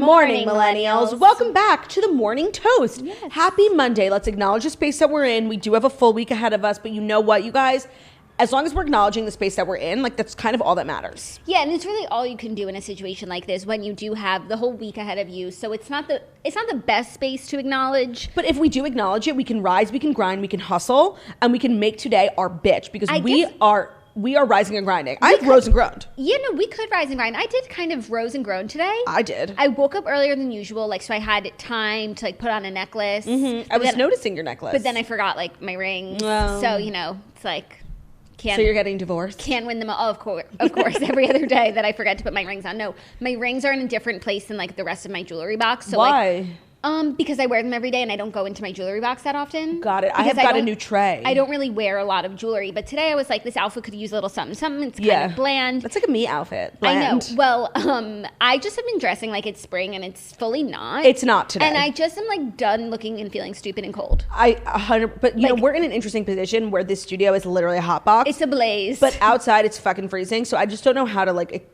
morning, millennials. Welcome back to the Morning Toast. Yes. Happy Monday. Let's acknowledge the space that we're in. We do have a full week ahead of us, but you know what, you guys? As long as we're acknowledging the space that we're in, like, that's kind of all that matters. Yeah, and it's really all you can do in a situation like this when you do have the whole week ahead of you. So it's not the best space to acknowledge. But if we do acknowledge it, we can rise, we can grind, we can hustle, and we can make today our bitch, because we are rising and grinding. I've rose and groaned. Yeah, no, we could rise and grind. I did kind of rose and groan today. I did. I woke up earlier than usual, like, so I had time to, like, put on a necklace. I was noticing your necklace. But then I forgot, like, my rings. So, you know, it's like... So you're getting divorced? Can't win them all. Oh, of course. Every other day that I forget to put my rings on. No, my rings are in a different place than, like, the rest of my jewelry box. So, why? Because I wear them every day and I don't go into my jewelry box that often. Got it. I have got a new tray. I don't really wear a lot of jewelry, but today I was like, this outfit could use a little something, something. It's kind of bland. That's like a me outfit. Bland. I know. Well, I just have been dressing like it's spring and it's fully not. It's not today. And I just am, like, done looking and feeling stupid and cold. But you know, we're in an interesting position where this studio is literally a hot box. It's a blaze. But outside it's fucking freezing. So I just don't know how to, like,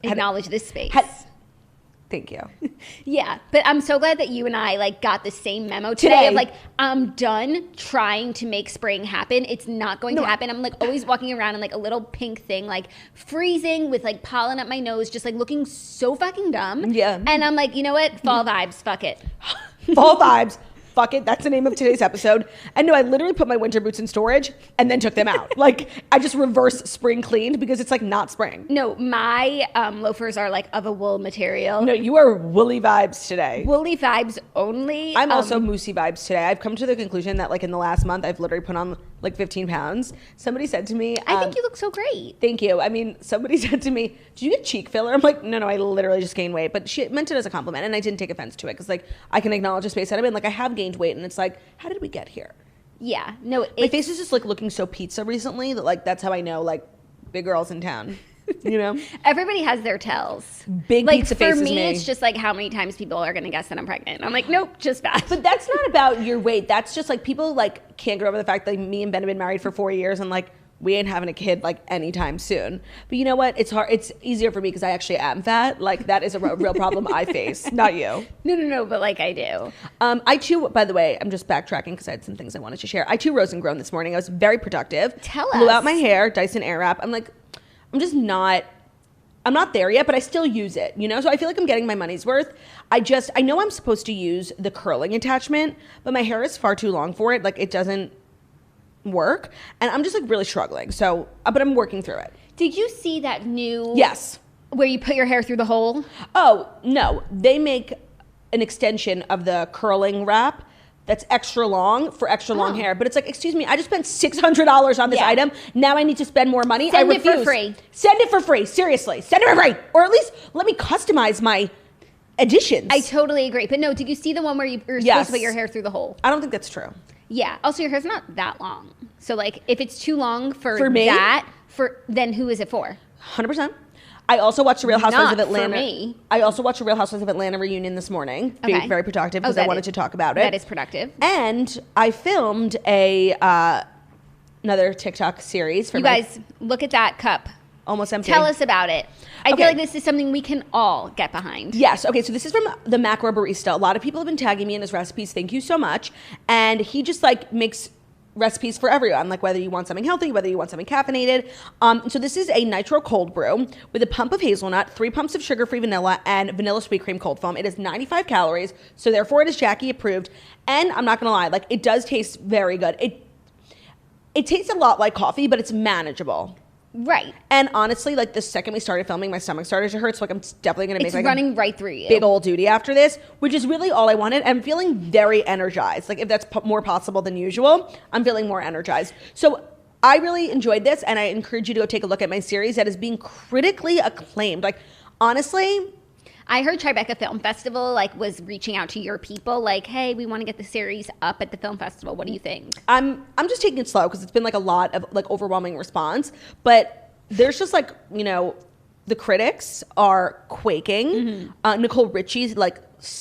acknowledge this space. Thank you. Yeah, but I'm so glad that you and I, like, got the same memo today of, like, I'm done trying to make spring happen. It's not going to happen. I'm, like, always walking around in, like, a little pink thing, like, freezing with, like, pollen up my nose, just, like, looking so fucking dumb. Yeah. And I'm like, you know what? Fall vibes. Fuck it. Fall vibes. Fuck it. That's the name of today's episode. And no, I literally put my winter boots in storage and then took them out. Like, I just reverse spring cleaned because it's, like, not spring. No, my loafers are, like, of a wool material. No, you are woolly vibes today. Woolly vibes only. I'm also moosey vibes today. I've come to the conclusion that, like, in the last month, I've literally put on, like, 15 pounds. Somebody said to me... I think you look so great. Thank you. I mean, somebody said to me, did you get cheek filler? I'm like, no, I literally just gained weight. But she meant it as a compliment, and I didn't take offense to it because, like, I can acknowledge the space that I'm in. Like, I have gained weight, and it's like, how did we get here? Yeah. No, my face is just, like, looking so pizza recently that, like, that's how I know, like, big girls in town. You know? Everybody has their tells. Big like, pizza face is me. For me, it's just, like, how many times people are going to guess that I'm pregnant. I'm like, nope, just fat. But that's not about your weight. That's just, like, people, like, can't get over the fact that, like, me and Ben have been married for 4 years and, like, we ain't having a kid, like, anytime soon. But you know what? It's hard. It's easier for me because I actually am fat. Like, that is a real problem I face, not you. No, but, like, I do. I, too, by the way, I'm just backtracking because I had some things I wanted to share. I, too, rose and grown this morning. I was very productive. Tell us. Blew out my hair, Dyson Airwrap. I'm like, I'm not there yet, but I still use it, you know? So I feel like I'm getting my money's worth. I know I'm supposed to use the curling attachment, but my hair is far too long for it. Like, it doesn't work. And I'm just, like, really struggling. So, but I'm working through it. Did you see that new... Yes. Where you put your hair through the hole? Oh, no. They make an extension of the curling wrap that's extra long for extra long hair. But it's like, excuse me, I just spent $600 on this item. Now I need to spend more money. Send it for free. Send it for free. Seriously. Send it for free. Or at least let me customize my additions. I totally agree. But no, did you see the one where you're supposed to put your hair through the hole? I don't think that's true. Yeah. Also, your hair's not that long. So, like, if it's too long for me? then who is it for? 100%. I also watched the Real Housewives of Atlanta. For me. I also watched the Real Housewives of Atlanta reunion this morning. Okay. Being very productive because I wanted to talk about it. That is productive. And I filmed another TikTok series for you guys. Look at that cup. Almost empty. Tell us about it. I feel like this is something we can all get behind. Yes. Okay. So this is from the Macro Barista. A lot of people have been tagging me in his recipes. Thank you so much. And he just, like, makes recipes for everyone, like whether you want something healthy, whether you want something caffeinated. So this is a nitro cold brew with a pump of hazelnut, 3 pumps of sugar-free vanilla, and vanilla sweet cream cold foam. It is 95 calories, so therefore it is Jackie approved. And I'm not gonna lie, like, it does taste very good. It tastes a lot like coffee, but it's manageable. Right. And honestly, like, the second we started filming, my stomach started to hurt. So, like, I'm definitely going to make, like, running right through you. Big old duty after this, which is really all I wanted. I'm feeling very energized. Like, if that's more possible than usual, I'm feeling more energized. So I really enjoyed this, and I encourage you to go take a look at my series that is being critically acclaimed. Like, honestly, I heard Tribeca Film Festival, like, was reaching out to your people, like, hey, we want to get the series up at the film festival. What do you think? I'm just taking it slow because it's been, like, a lot of, like, overwhelming response. But there's just, like, you know, the critics are quaking. Nicole Richie, like,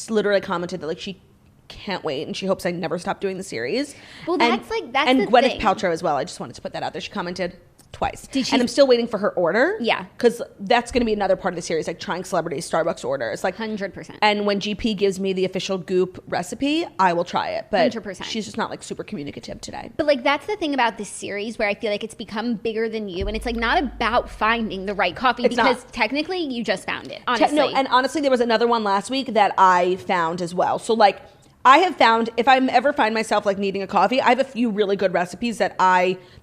literally commented that, like, she can't wait and she hopes I never stop doing the series. Well, that's and the Gwyneth thing. Paltrow as well. I just wanted to put that out there. She commented, twice. Did she- and I'm still waiting for her order. Yeah. Because that's going to be another part of the series, like trying celebrities' Starbucks orders. Like 100%. And when GP gives me the official Goop recipe, I will try it. But 100%. she's just not like super communicative today. But like that's the thing about this series where I feel like it's become bigger than you, and it's like not about finding the right coffee because technically you just found it. Honestly, No, and honestly, there was another one last week that I found as well. So like, I have found if I ever find myself like needing a coffee, I have a few really good recipes that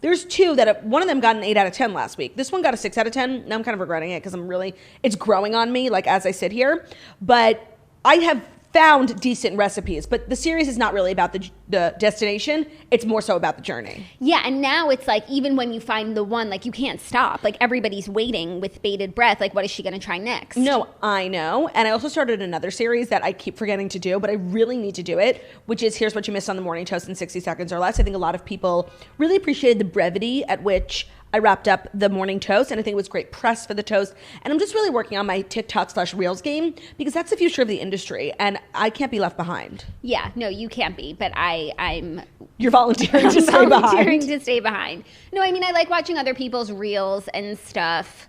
there's two that one of them got an 8 out of 10 last week. This one got a 6 out of 10. Now I'm kind of regretting it because it's growing on me like as I sit here. But I have found decent recipes, but the series is not really about the destination. It's more so about the journey. Yeah, and now it's like even when you find the one, like you can't stop. Like everybody's waiting with bated breath. Like what is she going to try next? No, I know. And I also started another series that I keep forgetting to do, but I really need to do it, which is Here's What You Missed on the Morning Toast in 60 Seconds or Less. I think a lot of people really appreciated the brevity at which I wrapped up the morning toast, and I think it was great press for the toast. And I'm just really working on my TikTok/Reels game because that's the future of the industry, and I can't be left behind. Yeah, no, you can't be, but I'm... You're volunteering to stay volunteering behind. to stay behind. No, I mean, I like watching other people's reels and stuff.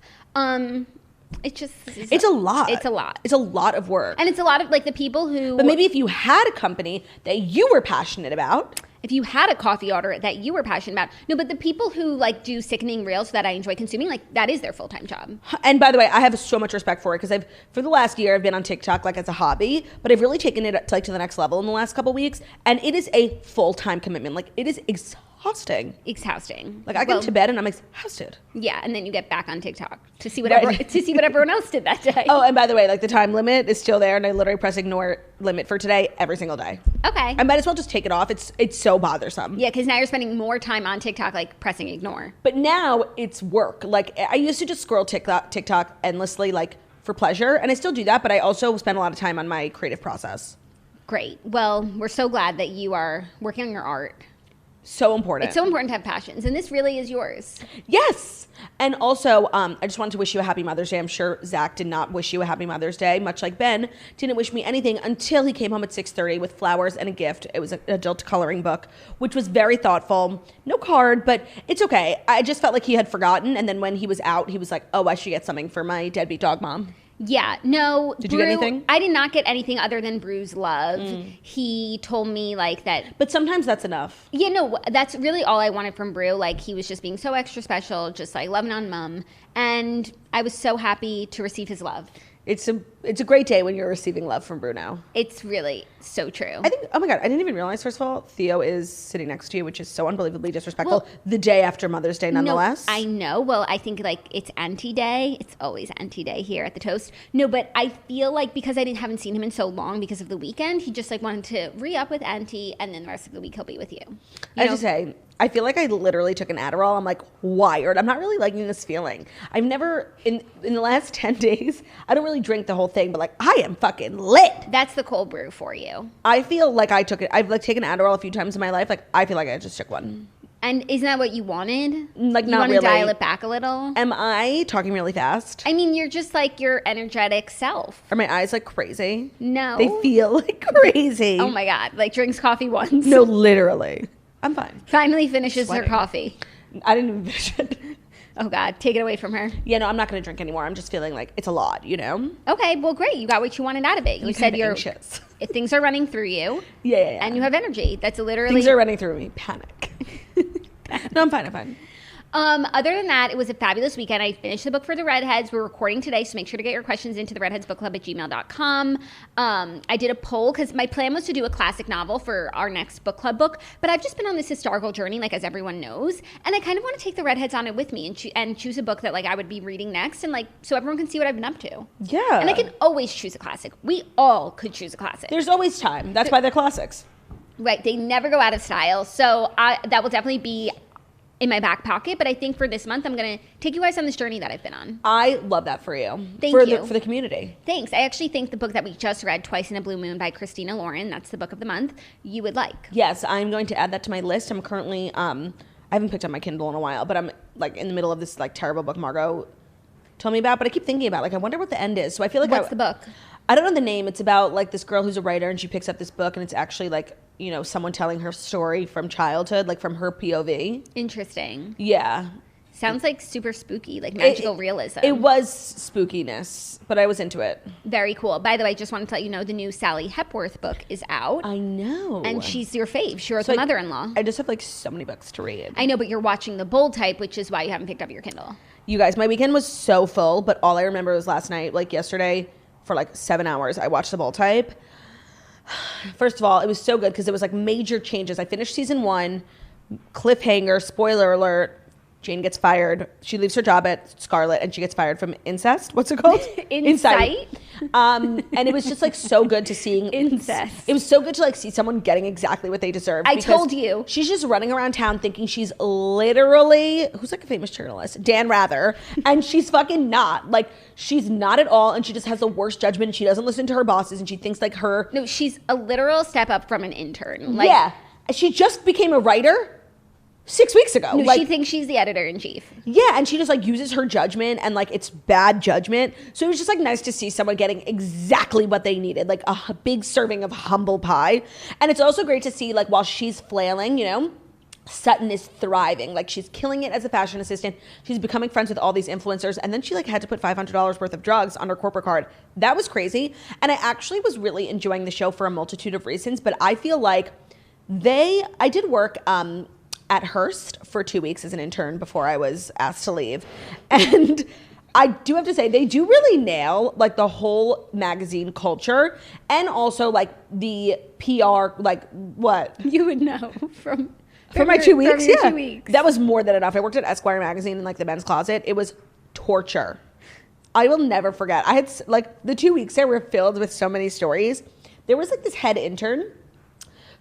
It's a lot. It's a lot. It's a lot of work. And it's a lot of, like, the people who... But maybe if you had a company that you were passionate about... If you had a coffee order that you were passionate about. No, but the people who like do sickening reels that I enjoy consuming, like that is their full-time job. And by the way, I have so much respect for it because for the last year, I've been on TikTok like as a hobby, but I've really taken it to the next level in the last couple weeks. And it is a full-time commitment. Like it is exhausting. Like I get to bed and I'm exhausted. Yeah, and then you get back on TikTok to see what everyone else did that day. Oh, and by the way, like the time limit is still there, and I literally press ignore limit for today every single day. Okay. I might as well just take it off. It's so bothersome. Yeah, because now you're spending more time on TikTok, like pressing ignore. But now it's work. Like I used to just scroll TikTok endlessly, like for pleasure, and I still do that. But I also spend a lot of time on my creative process. Great. Well, we're so glad that you are working on your art. So important. It's so important to have passions, and this really is yours. Yes. And also, I just wanted to wish you a happy Mother's Day. I'm sure Zach did not wish you a happy Mother's Day, much like Ben didn't wish me anything until he came home at 6:30 with flowers and a gift. It was an adult coloring book, which was very thoughtful. No card, but it's okay. I just felt like he had forgotten, and then when he was out, he was like, oh, I should get something for my deadbeat dog mom. Yeah, no. Did you get anything? I did not get anything other than Bruu's love. He told me like that. But sometimes that's enough. Yeah, no, that's really all I wanted from Bruu. Like he was just being so extra special, just like loving on mom. And I was so happy to receive his love. It's a great day when you're receiving love from Bruno. It's really so true. I think, oh my God, I didn't even realize, first of all, Theo is sitting next to you, which is so unbelievably disrespectful. The day after Mother's Day, nonetheless. No, I know. Well, I think like it's auntie day. It's always auntie day here at the Toast. No, but I feel like because I haven't seen him in so long because of the weekend, he just like wanted to re-up with auntie, and then the rest of the week he'll be with you. I just say, I feel like I literally took an Adderall. I'm like wired. I'm not really liking this feeling. I've never, in the last 10 days, I don't really drink the whole thing, but like I am fucking lit. That's the cold brew for you. I feel like I took it. I've like taken Adderall a few times in my life. Like I feel like I just took one. And isn't that what you wanted? Like you not want to really. dial it back a little? Am I talking really fast? I mean, you're just like your energetic self. Are my eyes like crazy? No. They feel like crazy. Oh my God. Like drinks coffee once. No, literally. I'm fine. Finally finishes Sweating. her coffee. I didn't even finish it. Oh God, take it away from her. Yeah, no, I'm not going to drink anymore. I'm just feeling like it's a lot, you know? Okay, well, great. You got what you wanted out of it. You said you're anxious. Things are running through you. Yeah. And you have energy. That's literally... Things are running through me. Panic. No, I'm fine. Other than that, it was a fabulous weekend. I finished the book for the Redheads. We're recording today, so make sure to get your questions into the redheadsbookclub@gmail.com. I did a poll because my plan was to do a classic novel for our next book club book, but I've just been on this historical journey, like as everyone knows, and I kind of want to take the Redheads on it with me and choose a book that like I would be reading next, and like so everyone can see what I've been up to. Yeah. And I can always choose a classic. We all could choose a classic. There's always time. That's why they're classics. Right. They never go out of style. So that will definitely be in my back pocket, but I think for this month, I'm going to take you guys on this journey that I've been on. I love that for you. Thank you. For the community. Thanks. I actually think the book that we just read, Twice in a Blue Moon by Christina Lauren, that's the book of the month, you would like. Yes, I'm going to add that to my list. I'm currently, I haven't picked up my Kindle in a while, but I'm like in the middle of this like terrible book Margot told me about, but I keep thinking about like, I wonder what the end is. So I feel like What's the book? I don't know the name. It's about like this girl who's a writer and she picks up this book and it's actually like, you know, someone telling her story from childhood, like from her POV. Interesting. Yeah. Sounds like super spooky, like magical realism. It was spookiness, but I was into it. Very cool. By the way, just wanted to let you know the new Sally Hepworth book is out. I know. And she's your fave. She wrote The Mother-in-Law. I just have like so many books to read. I know, but you're watching the bold type, which is why you haven't picked up your Kindle. You guys, my weekend was so full, but all I remember was last night, like yesterday, for like 7 hours, I watched the bold type. First of all, it was so good because it was like major changes. I finished season 1, cliffhanger, spoiler alert. Jane gets fired. She leaves her job at Scarlet and she gets fired from incest. What's it called? Insight. And it was just like so good to seeing incest. It was so good to like see someone getting exactly what they deserve. I told you. She's just running around town thinking she's literally, who's like a famous journalist? Dan Rather. And she's fucking not. Like, she's not at all. And she just has the worst judgment. She doesn't listen to her bosses and she thinks like her. No, she's a literal step up from an intern. Like, yeah. She just became a writer 6 weeks ago. No, like, she thinks she's the editor-in-chief. Yeah, and she just like uses her judgment and like it's bad judgment. So it was just like nice to see someone getting exactly what they needed, like a big serving of humble pie. And it's also great to see like while she's flailing, you know, Sutton is thriving. Like she's killing it as a fashion assistant. She's becoming friends with all these influencers. And then she like had to put $500 worth of drugs on her corporate card. That was crazy. And I actually was really enjoying the show for a multitude of reasons. But I feel like I did work at Hearst for 2 weeks as an intern before I was asked to leave. And I do have to say, they do really nail like the whole magazine culture and also like the PR, like what? You would know from my 2 weeks? From your Yeah. 2 weeks. That was more than enough. I worked at Esquire magazine in like the men's closet. It was torture. I will never forget. I had like the 2 weeks there were filled with so many stories. There was like this head intern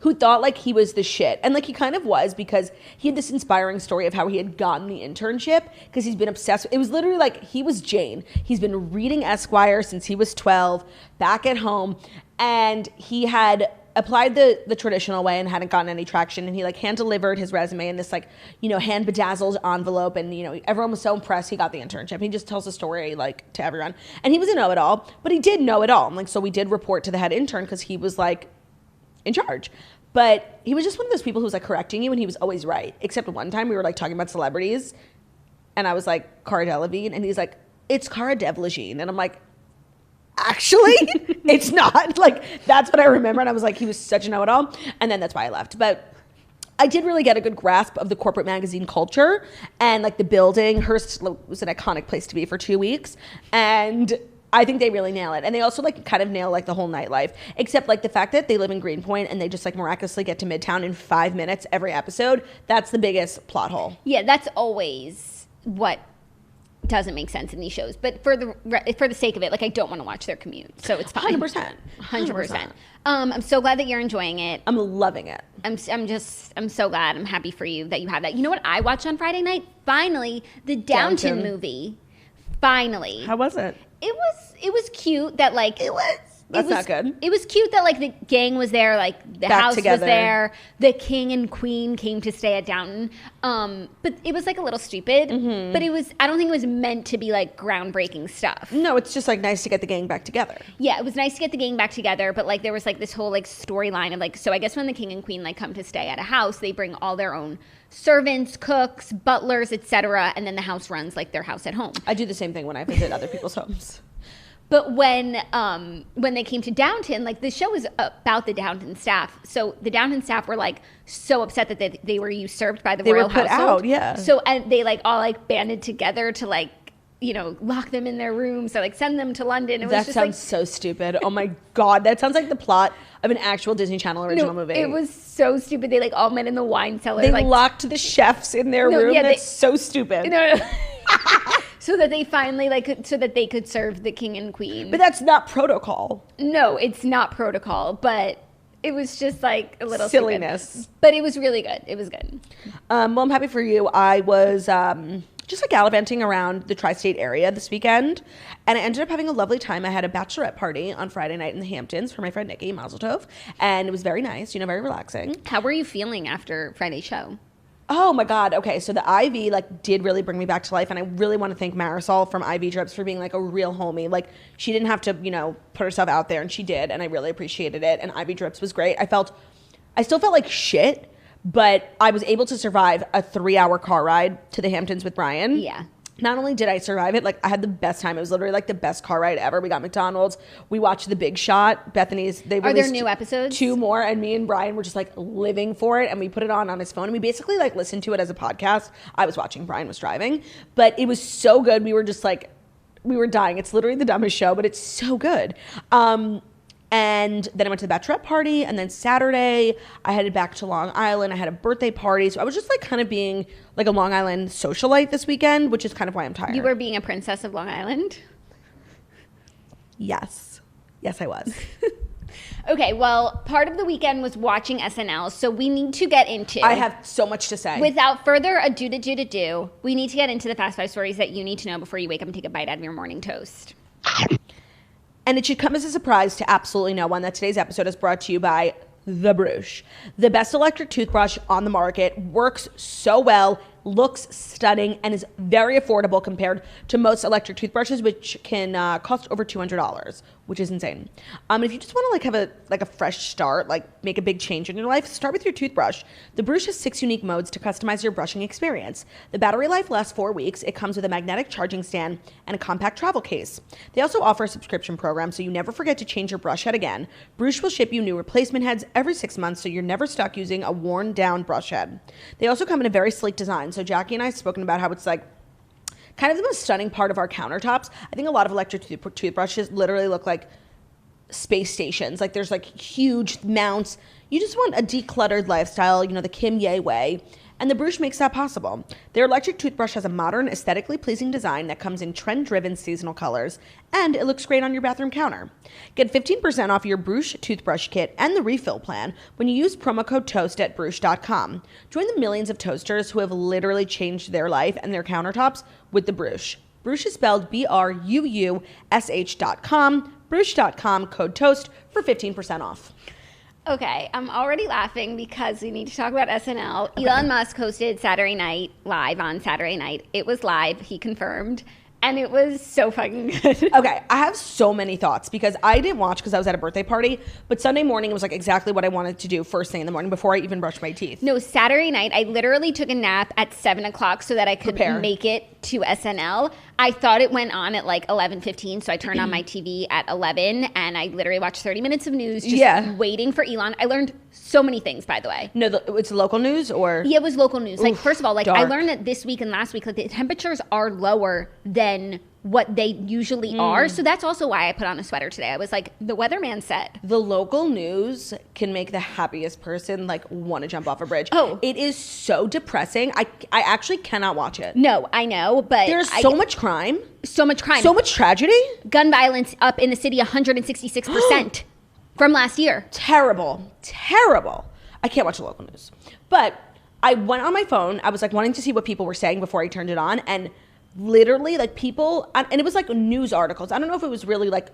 who thought like he was the shit. And like he kind of was because he had this inspiring story of how he had gotten the internship because he's been obsessed. It was literally like he was Jane. He's been reading Esquire since he was 12, back at home. And he had applied the traditional way and hadn't gotten any traction. And he like hand delivered his resume in this like, you know, hand bedazzled envelope. And, you know, everyone was so impressed he got the internship. He just tells the story like to everyone. And he was a know-it-all, but he did know it all. And like, so we did report to the head intern because he was like in charge. But he was just one of those people who was like correcting you and he was always right. Except one time we were like talking about celebrities and I was like, Cara Delevingne. And he's like, it's Cara Delevingne. And I'm like, actually, it's not. Like, that's what I remember. And I was like, he was such a know-it-all. And then that's why I left. But I did really get a good grasp of the corporate magazine culture and like the building. Hearst was an iconic place to be for 2 weeks. And I think they really nail it. And they also like kind of nail like the whole nightlife, except like the fact that they live in Greenpoint and they just like miraculously get to Midtown in 5 minutes every episode. That's the biggest plot hole. Yeah, that's always what doesn't make sense in these shows. But for the sake of it, like I don't want to watch their commute. So it's fine. 100%. 100%. I'm so glad that you're enjoying it. I'm loving it. I'm so glad. I'm happy for you that you have that. You know what I watched on Friday night? Finally, the Downton movie. Finally. How was it? It was cute that like That's not good. It was cute that like the gang was there, like the Back house together. was there, the king and queen came to stay at Downton. But it was like a little stupid. Mm-hmm. But I don't think it was meant to be like groundbreaking stuff. No, it's just like nice to get the gang back together. Yeah, it was nice to get the gang back together, but like there was like this whole like storyline of like, so I guess when the king and queen like come to stay at a house, they bring all their own servants, cooks, butlers, etc., and then the house runs like their house at home. I do the same thing when I visit other people's homes. But when they came to Downton, like the show was about the Downton staff. So the Downton staff were like so upset that they were usurped by the royal household. They were put out, yeah. So and they like all like banded together to like, you know, lock them in their rooms or like send them to London. That sounds so stupid. Oh my God. That sounds like the plot of an actual Disney Channel original movie. It was so stupid. They like all met in the wine cellar. They like, locked the chefs in their room. Yeah, That's so stupid. No. So that they finally so that they could serve the king and queen. But that's not protocol. No, it's not protocol, but it was just like a little silliness. Stupid. But it was really good. It was good. Well, I'm happy for you. I was just like gallivanting around the tri-state area this weekend, and I ended up having a lovely time. I had a bachelorette party on Friday night in the Hamptons for my friend Nikki, Mazel Tov, and it was very nice, very relaxing. How were you feeling after Friday's show? Oh my God. Okay. So the Ivy did really bring me back to life. And I really want to thank Marisol from Ivy Drips for being like a real homie. Like she didn't have to, put herself out there, and she did. And I really appreciated it. And Ivy Drips was great. I still felt like shit, but I was able to survive a 3-hour car ride to the Hamptons with Brian. Yeah. Not only did I survive it, like I had the best time. It was literally like the best car ride ever. We got McDonald's. We watched The Big Shot. Bethany's. Are there new episodes? 2 more, and me and Brian were just like living for it. And we put it on his phone, and we basically like listened to it as a podcast. I was watching. Brian was driving, but it was so good. We were just like, we were dying. It's literally the dumbest show, but it's so good. And then I went to the bachelorette party, and then Saturday I headed back to Long Island. I had a birthday party, so I was just like kind of being like a Long Island socialite this weekend, which is kind of why I'm tired. You were being a princess of Long Island? Yes, I was. Okay, well, part of the weekend was watching SNL, so we need to get into... I have so much to say. Without further ado, we need to get into the Fast 5 stories that you need to know before you wake up and take a bite out of your morning toast. And it should come as a surprise to absolutely no one that today's episode is brought to you by the Bruush. The best electric toothbrush on the market, works so well, looks stunning, and is very affordable compared to most electric toothbrushes, which can cost over $200, which is insane. If you just want to like have a fresh start, like make a big change in your life, start with your toothbrush. The Bruush has 6 unique modes to customize your brushing experience. The battery life lasts 4 weeks. It comes with a magnetic charging stand and a compact travel case. They also offer a subscription program, so you never forget to change your brush head again. Bruush will ship you new replacement heads every 6 months, so you're never stuck using a worn down brush head. They also come in a very sleek design. So Jackie and I have spoken about how it's like kind of the most stunning part of our countertops. I think a lot of electric toothbrushes literally look like space stations. Like there's like huge mounts. You just want a decluttered lifestyle, the Kim Ye way. And the Bruush makes that possible. Their electric toothbrush has a modern, aesthetically pleasing design that comes in trend-driven seasonal colors, and it looks great on your bathroom counter. Get 15% off your Bruush toothbrush kit and the refill plan when you use promo code TOAST at Bruush.com. Join the millions of toasters who have literally changed their life and their countertops with the Bruush. Bruush is spelled BRUUSH.com, Bruush.com, code TOAST for 15% off. Okay, I'm already laughing because we need to talk about SNL. Okay. Elon Musk hosted Saturday Night Live on Saturday night. It was live, he confirmed, and it was so fucking good. Okay, I have so many thoughts because I didn't watch because I was at a birthday party, but Sunday morning it was like exactly what I wanted to do first thing in the morning before I even brushed my teeth. No, Saturday night, I literally took a nap at 7 o'clock so that I could make it to SNL. I thought it went on at like 11:15, so I turned on my TV at 11, and I literally watched 30 minutes of news just waiting for Elon. I learned so many things, by the way. No, it's local news or? Yeah, it was local news. Like, first of all, like dark. I learned that this week and last week, like the temperatures are lower than what they usually are. So that's also why I put on a sweater today. I was like, the weatherman said. The local news can make the happiest person like want to jump off a bridge. Oh. It is so depressing. I actually cannot watch it. No, I know, but there's so much crime. So much crime. So much tragedy. Gun violence up in the city 166% from last year. Terrible. I can't watch the local news. But I went on my phone. I was like wanting to see what people were saying before I turned it on, and literally like people, and it was like news articles. I don't know if it was really like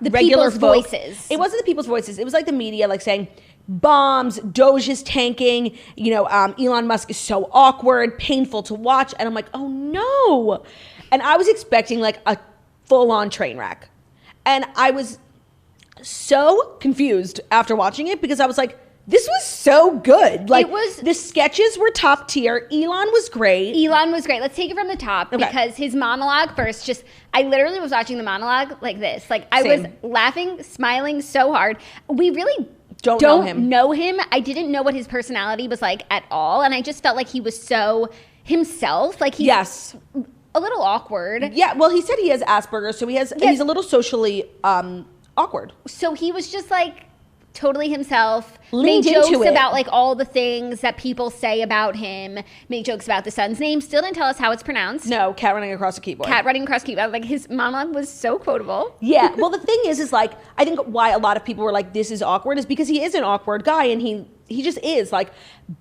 the regular people's voices. It wasn't the people's voices. It was like the media like saying bombs, Doge is tanking, Elon Musk is so awkward, painful to watch. And I'm like, oh no. And I was expecting like a full-on train wreck. And I was so confused after watching it because I was like, this was so good. Like, the sketches were top tier. Elon was great. Let's take it from the top because his monologue first, I literally was watching the monologue like this. Like, I was laughing, smiling so hard. We really don't know him. I didn't know what his personality was like at all. And I just felt like he was so himself. Like, he's a little awkward. Yeah, well, he said he has Asperger's, so he's a little socially awkward. So he was just like, totally himself, made jokes about like all the things that people say about him, made jokes about the son's name, still didn't tell us how it's pronounced. No, cat running across a keyboard. Like his monologue was so quotable. Yeah, well the thing is like, I think why a lot of people were like, this is awkward is because he is an awkward guy and he just is like,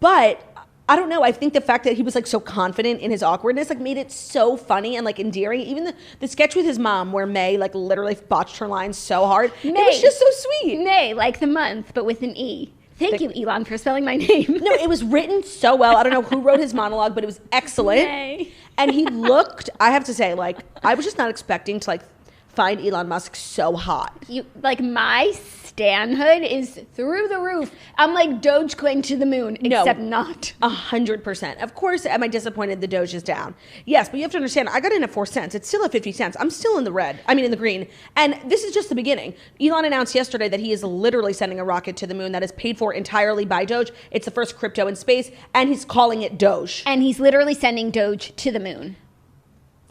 but I don't know. I think the fact that he was like so confident in his awkwardness like made it so funny and like endearing. Even the sketch with his mom where May like literally botched her lines so hard. It was just so sweet. May, like the month, but with an E. Thank you, Elon, for spelling my name. No, it was written so well. I don't know who wrote his monologue, but it was excellent. May. And he looked, I have to say, like, I was just not expecting to like find Elon Musk so hot. My stanhood is through the roof. I'm like Dogecoin to the moon, except not. 100%. Of course, am I disappointed the Doge is down? Yes, but you have to understand, I got in at 4 cents. It's still at 50 cents. I'm still in the red. I mean, in the green. And this is just the beginning. Elon announced yesterday that he is literally sending a rocket to the moon that is paid for entirely by Doge. It's the first crypto in space, and he's calling it Doge. And he's literally sending Doge to the moon.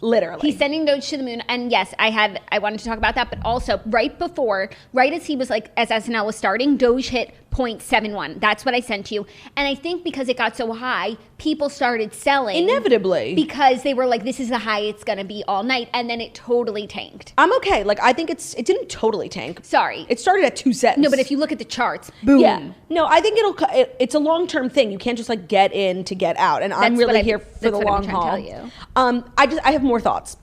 Literally. He's sending Doge to the moon. And yes, I wanted to talk about that, but also right as he was like, as SNL was starting, Doge hit 0.71. That's what I sent you. And I think because it got so high, people started selling. Inevitably. Because they were like, this is the high it's going to be all night. And then it totally tanked. I'm okay. Like, I think it didn't totally tank. Sorry. It started at 2 cents. No, but if you look at the charts, boom. Yeah. No, I think it's a long-term thing. You can't just like get in to get out. And I'm really here for the long haul. That's what I'm trying to tell you. I have more thoughts.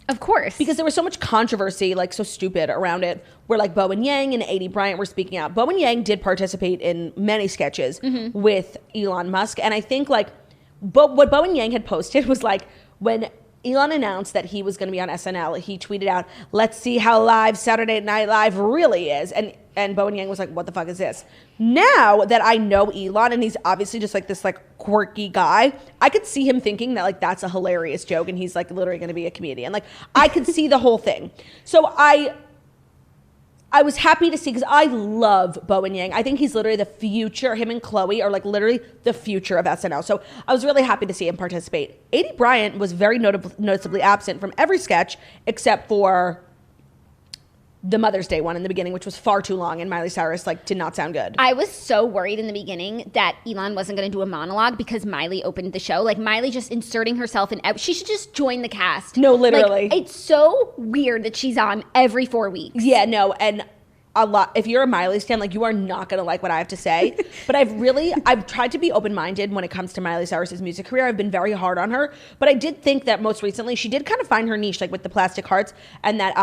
Of course. Because there was so much controversy, like so stupid around it, where like Bo and Yang and Aidy Bryant were speaking out. Bo and Yang did participate in many sketches with Elon Musk. And I think like what Bo and Yang had posted was like when Elon announced that he was going to be on SNL, he tweeted out, "Let's see how live Saturday Night Live really is." And Bo and Yang was like, "What the fuck is this?" Now that I know Elon and he's obviously just like this like quirky guy, I could see him thinking that like that's a hilarious joke and he's like literally going to be a comedian. Like I could see the whole thing. So I was happy to see, because I love Bo and Yang. I think he's literally the future. Him and Chloe are like literally the future of SNL. So I was really happy to see him participate. Aidy Bryant was very noticeably absent from every sketch except for the Mother's Day one in the beginning, which was far too long, and Miley Cyrus like did not sound good. I was so worried in the beginning that Elon wasn't going to do a monologue because Miley opened the show. Like Miley just inserting herself in. She should just join the cast. No, literally. Like, it's so weird that she's on every 4 weeks. Yeah, no, and a lot. If you're a Miley stan, like you are not going to like what I have to say. But I've tried to be open-minded when it comes to Miley Cyrus's music career. I've been very hard on her, but I did think that most recently she did kind of find her niche, like with the Plastic Hearts and that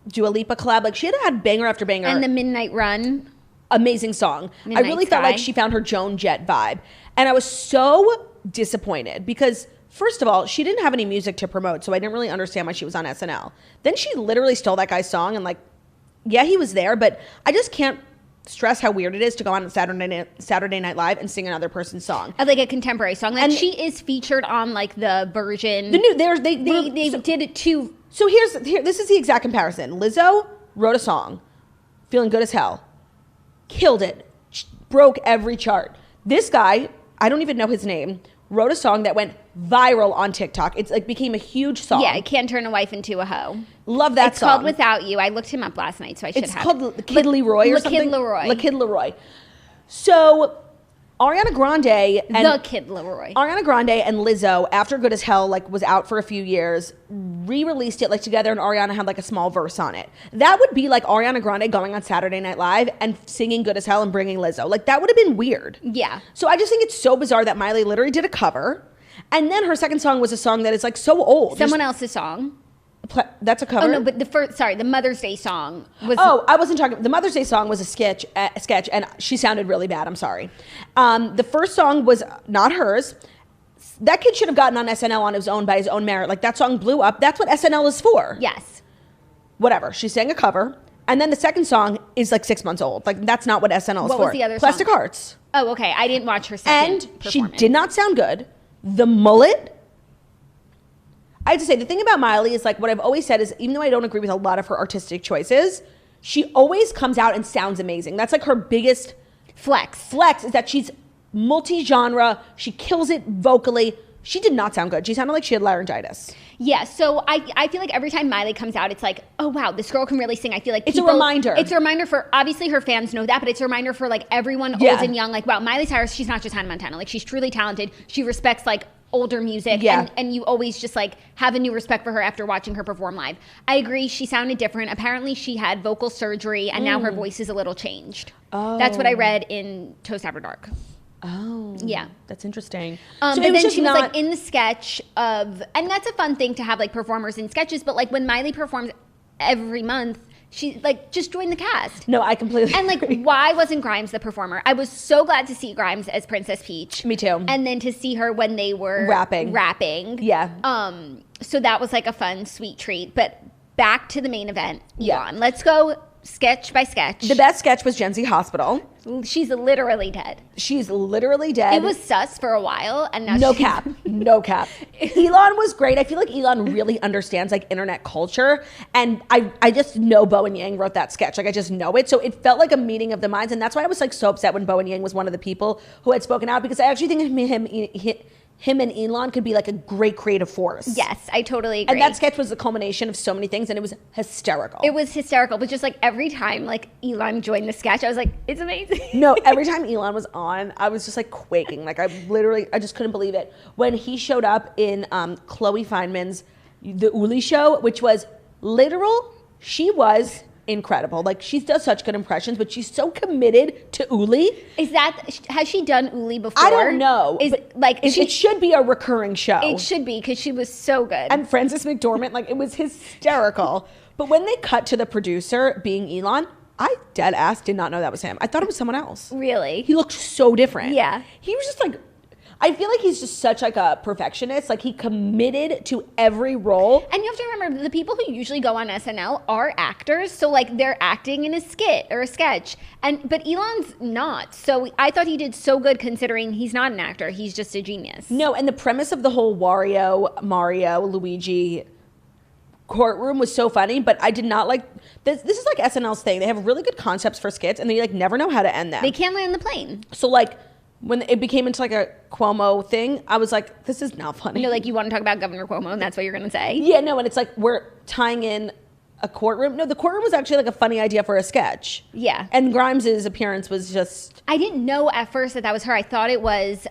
Dua Lipa collab. Like she had banger after banger. And the Midnight Run. Amazing song. Midnight I really felt Sky. like she found her Joan Jett vibe. And I was so disappointed because first of all, she didn't have any music to promote, so I didn't really understand why she was on SNL. Then she literally stole that guy's song and like, yeah, he was there, but I just can't stress how weird it is to go on Saturday Night Live and sing another person's song. Like a contemporary song. And she is featured on like the version. The new, they did it too. So this is the exact comparison. Lizzo wrote a song, Feeling Good as Hell, killed it, broke every chart. This guy, I don't even know his name, wrote a song that went viral on TikTok. It's like became a huge song. Yeah, Can't Turn a Wife into a Hoe. Love that song. It's called Without You. I looked him up last night, so I should have. It's called Kid Leroy or something. Le Kid Leroy. So Ariana Grande and Lizzo, after Good as Hell like was out for a few years, re-released it like together, and Ariana had like a small verse on it. That would be like Ariana Grande going on Saturday Night Live and singing Good as Hell and bringing Lizzo. Like that would have been weird. Yeah. So I just think it's so bizarre that Miley literally did a cover, and then her second song was a song that is like so old. Someone else's song. That's a cover. Oh no, but the Mother's Day song was. Oh, I wasn't talking. The Mother's Day song was a sketch, and she sounded really bad. I'm sorry. The first song was not hers. That kid should have gotten on SNL on his own by his own merit. Like that song blew up. That's what SNL is for. Yes. Whatever. She sang a cover, and then the second song is like 6 months old. Like that's not what SNL is for. What was the other Plastic song? Hearts. Oh, okay. I didn't watch her second And she performance. did not sound good. The mullet. I have to say, the thing about Miley is like what I've always said is even though I don't agree with a lot of her artistic choices, she always comes out and sounds amazing. That's like her biggest flex is that she's multi-genre. She kills it vocally. She did not sound good. She sounded like she had laryngitis. Yeah, so I feel like every time Miley comes out, it's like, oh wow, this girl can really sing. I feel like it's a reminder. It's a reminder for, obviously her fans know that, but it's a reminder for like everyone old and young. Like, wow, Miley Cyrus, she's not just Hannah Montana. Like she's truly talented. She respects like older music, and you always just like have a new respect for her after watching her perform live. I agree, she sounded different. Apparently she had vocal surgery and now her voice is a little changed. Oh. That's what I read in Toast After Dark. Oh. Yeah. That's interesting. So but then she was like in the sketch of, and that's a fun thing to have like performers in sketches, but like when Miley performs every month, she like just joined the cast. No, I completely And like, agree. why wasn't Grimes the performer? I was so glad to see Grimes as Princess Peach. Me too. And then to see her when they were rapping. Yeah. So that was like a fun, sweet treat. But back to the main event, Elon. Let's go sketch by sketch. The best sketch was Gen Z Hospital. She's literally dead. She's literally dead. It was sus for a while, and now no cap. Elon was great. I feel like Elon really understands like internet culture, and I just know Bo and Yang wrote that sketch. Like I just know it, so it felt like a meeting of the minds, and that's why I was like so upset when Bo and Yang was one of the people who had spoken out, because I actually think him and Elon could be like a great creative force. Yes, I totally agree. And that sketch was the culmination of so many things, and it was hysterical. It was hysterical, but just like every time like Elon joined the sketch, I was like, it's amazing. No, every time Elon was on, I was just like quaking. Like I just couldn't believe it. When he showed up in Chloe Fineman's The Uli Show, which was literal, she was incredible. Like she does such good impressions, but she's so committed to Uli. Has she done Uli before? I don't know. It should be a recurring show. It should be, because she was so good. And Frances McDormand, like it was hysterical. But when they cut to the producer being Elon, I dead ass did not know that was him. I thought it was someone else. Really? He looked so different. Yeah. He was just like, I feel like he's just such like a perfectionist. Like he committed to every role. And you have to remember, the people who usually go on SNL are actors. So like they're acting in a skit or a sketch. But Elon's not. So I thought he did so good considering he's not an actor. He's just a genius. No, and the premise of the whole Wario, Mario, Luigi courtroom was so funny, but I did not like this. This is like SNL's thing. They have really good concepts for skits, and they like never know how to end them. They can't land the plane. So like when it became into like a Cuomo thing, I was like, this is not funny. You know, like you want to talk about Governor Cuomo, and that's what you're going to say? Yeah, no, and it's like we're tying in a courtroom. No, the courtroom was actually like a funny idea for a sketch. Yeah. And Grimes's appearance was just... I didn't know at first that was her. I thought it was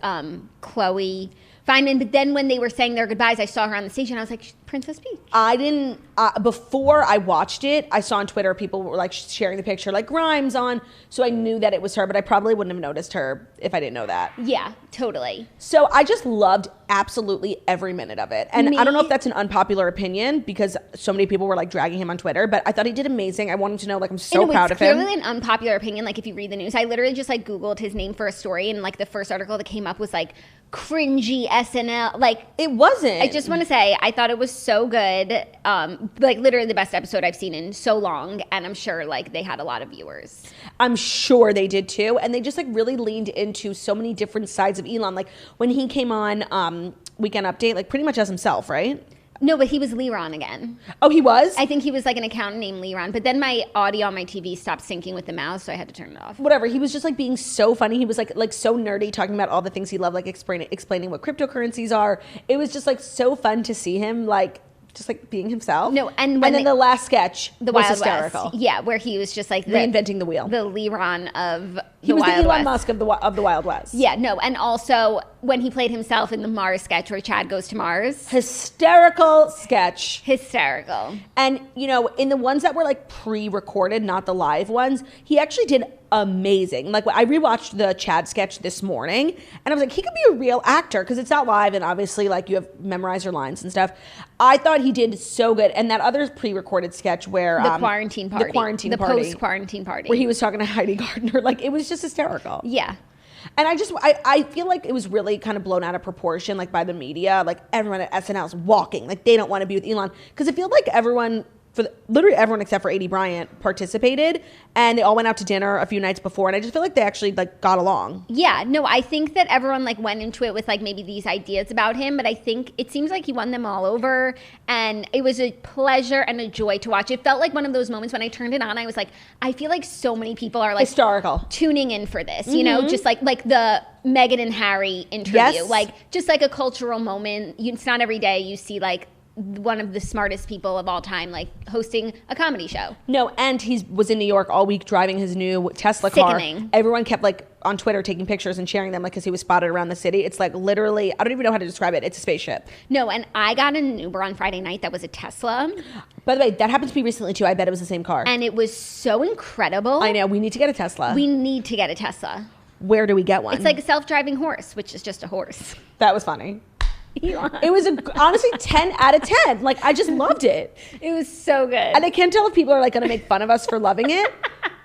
Chloe Fineman, but then when they were saying their goodbyes, I saw her on the stage, and I was like, Princess Peach. I didn't, before I watched it, I saw on Twitter people were like sharing the picture, like Grimes on, so I knew that it was her, but I probably wouldn't have noticed her if I didn't know that. Yeah, totally. So I just loved absolutely every minute of it. And I don't know if that's an unpopular opinion, because so many people were like dragging him on Twitter, but I thought he did amazing. I want him to know, like, I'm so proud of him. It's clearly an unpopular opinion, like if you read the news. I literally just like Googled his name for a story, and like the first article that came up was like, cringy SNL. Like, it wasn't. I just want to say, I thought it was so good. Like literally the best episode I've seen in so long, and I'm sure like they had a lot of viewers. I'm sure they did too, and they just like really leaned into so many different sides of Elon. Like when he came on Weekend Update, like pretty much as himself, right? No, but he was Leron again. Oh, he was? I think he was like an accountant named Leron. But then my audio on my TV stopped syncing with the mouse, so I had to turn it off. Whatever. He was just like being so funny. He was like so nerdy, talking about all the things he loved, like explaining what cryptocurrencies are. It was just like so fun to see him like just like being himself. No, and then the last sketch was Wild hysterical. West. Yeah, where he was just like reinventing the wheel. The Leron of he was Wild the Elon West. Musk of the Wild West. Yeah, no, and also when he played himself in the Mars sketch where Chad goes to Mars. Hysterical sketch. Hysterical. And you know, in the ones that were like pre-recorded, not the live ones, he actually did amazing. Like I rewatched the Chad sketch this morning, and I was like, he could be a real actor, because it's not live, and obviously like you have memorized your lines and stuff. I thought he did so good. And that other pre-recorded sketch where the quarantine party, the post-quarantine party, where he was talking to Heidi Gardner, like it was just hysterical. Yeah. And I feel like it was really kind of blown out of proportion, like by the media. Like everyone at SNL is walking, like they don't want to be with Elon, because it feels like literally everyone except for A.D. Bryant participated, and they all went out to dinner a few nights before, and I just feel like they actually like got along. Yeah, no, I think that everyone like went into it with like maybe these ideas about him, but I think it seems like he won them all over, and it was a pleasure and a joy to watch. It felt like one of those moments when I turned it on, I was like, I feel like so many people are like hysterical tuning in for this, you know, just like the Meghan and Harry interview, yes. Like just like a cultural moment. It's not every day you see like one of the smartest people of all time like hosting a comedy show. No, and he was in New York all week driving his new Tesla Sickening. car. Everyone kept like on Twitter taking pictures and sharing them, like because he was spotted around the city. It's like literally, I don't even know how to describe it. It's a spaceship. No, and I got an Uber on Friday night that was a Tesla. By the way, that happened to me recently too. I bet it was the same car. And it was so incredible. I know. We need to get a Tesla. We need to get a Tesla. Where do we get one? It's like a self-driving horse, which is just a horse. That was funny. It was honestly 10 out of 10. Like I just loved it. It was so good. And I can't tell if people are like going to make fun of us for loving it,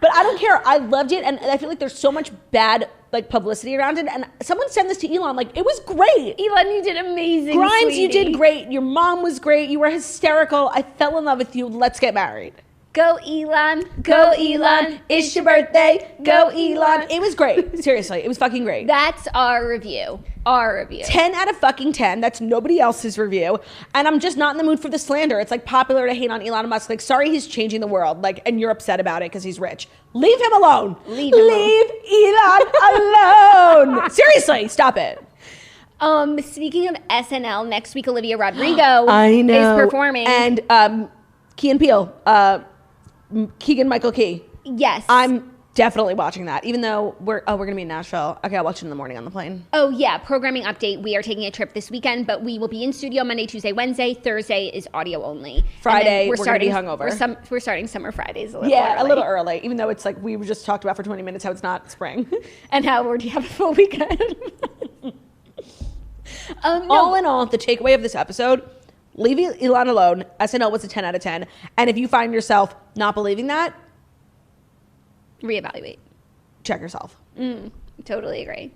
but I don't care. I loved it, and I feel like there's so much bad like publicity around it. And someone sent this to Elon, like it was great. Elon, you did amazing. Grimes, sweetie. you did great. Your mom was great. You were hysterical. I fell in love with you. Let's get married. Go Elon, go Elon, it's your birthday, go Elon. It was great. Seriously, it was fucking great. That's our review. 10 out of fucking 10. That's nobody else's review. And I'm just not in the mood for the slander. It's like popular to hate on Elon Musk. Like, sorry, he's changing the world. Like, and you're upset about it because he's rich. Leave him alone. Leave Elon alone. Seriously, stop it. Speaking of SNL, next week Olivia Rodrigo is performing. And Key and Peele, Keegan-Michael Key. Yes. I'm definitely watching that, even though we're going to be in Nashville. Okay, I'll watch it in the morning on the plane. Oh, yeah. Programming update. We are taking a trip this weekend, but we will be in studio Monday, Tuesday, Wednesday. Thursday is audio only. Friday, we're going to be hungover. We're starting summer Fridays a little early. A little early, even though it's like we just talked about for 20 minutes how it's not spring. And how we're to have a full weekend. All in all, the takeaway of this episode, leave Elon alone. SNL was a 10 out of 10. And if you find yourself not believing that, reevaluate. Check yourself. Totally agree.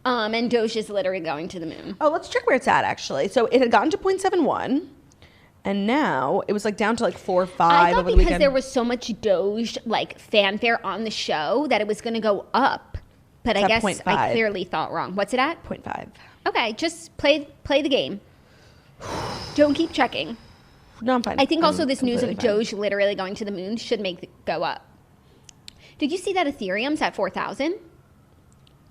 And Doge is literally going to the moon. Oh, let's check where it's at, actually. So it had gotten to 0.71. And now it was like down to like 4.5 over the weekend. I thought because there was so much Doge like fanfare on the show that it was going to go up. But I guess 0.5. I clearly thought wrong. What's it at? 0.5. Okay, just play the game. Don't keep checking. No, I'm fine. I think also this news of Doge literally going to the moon should make it go up. Did you see that Ethereum's at 4,000?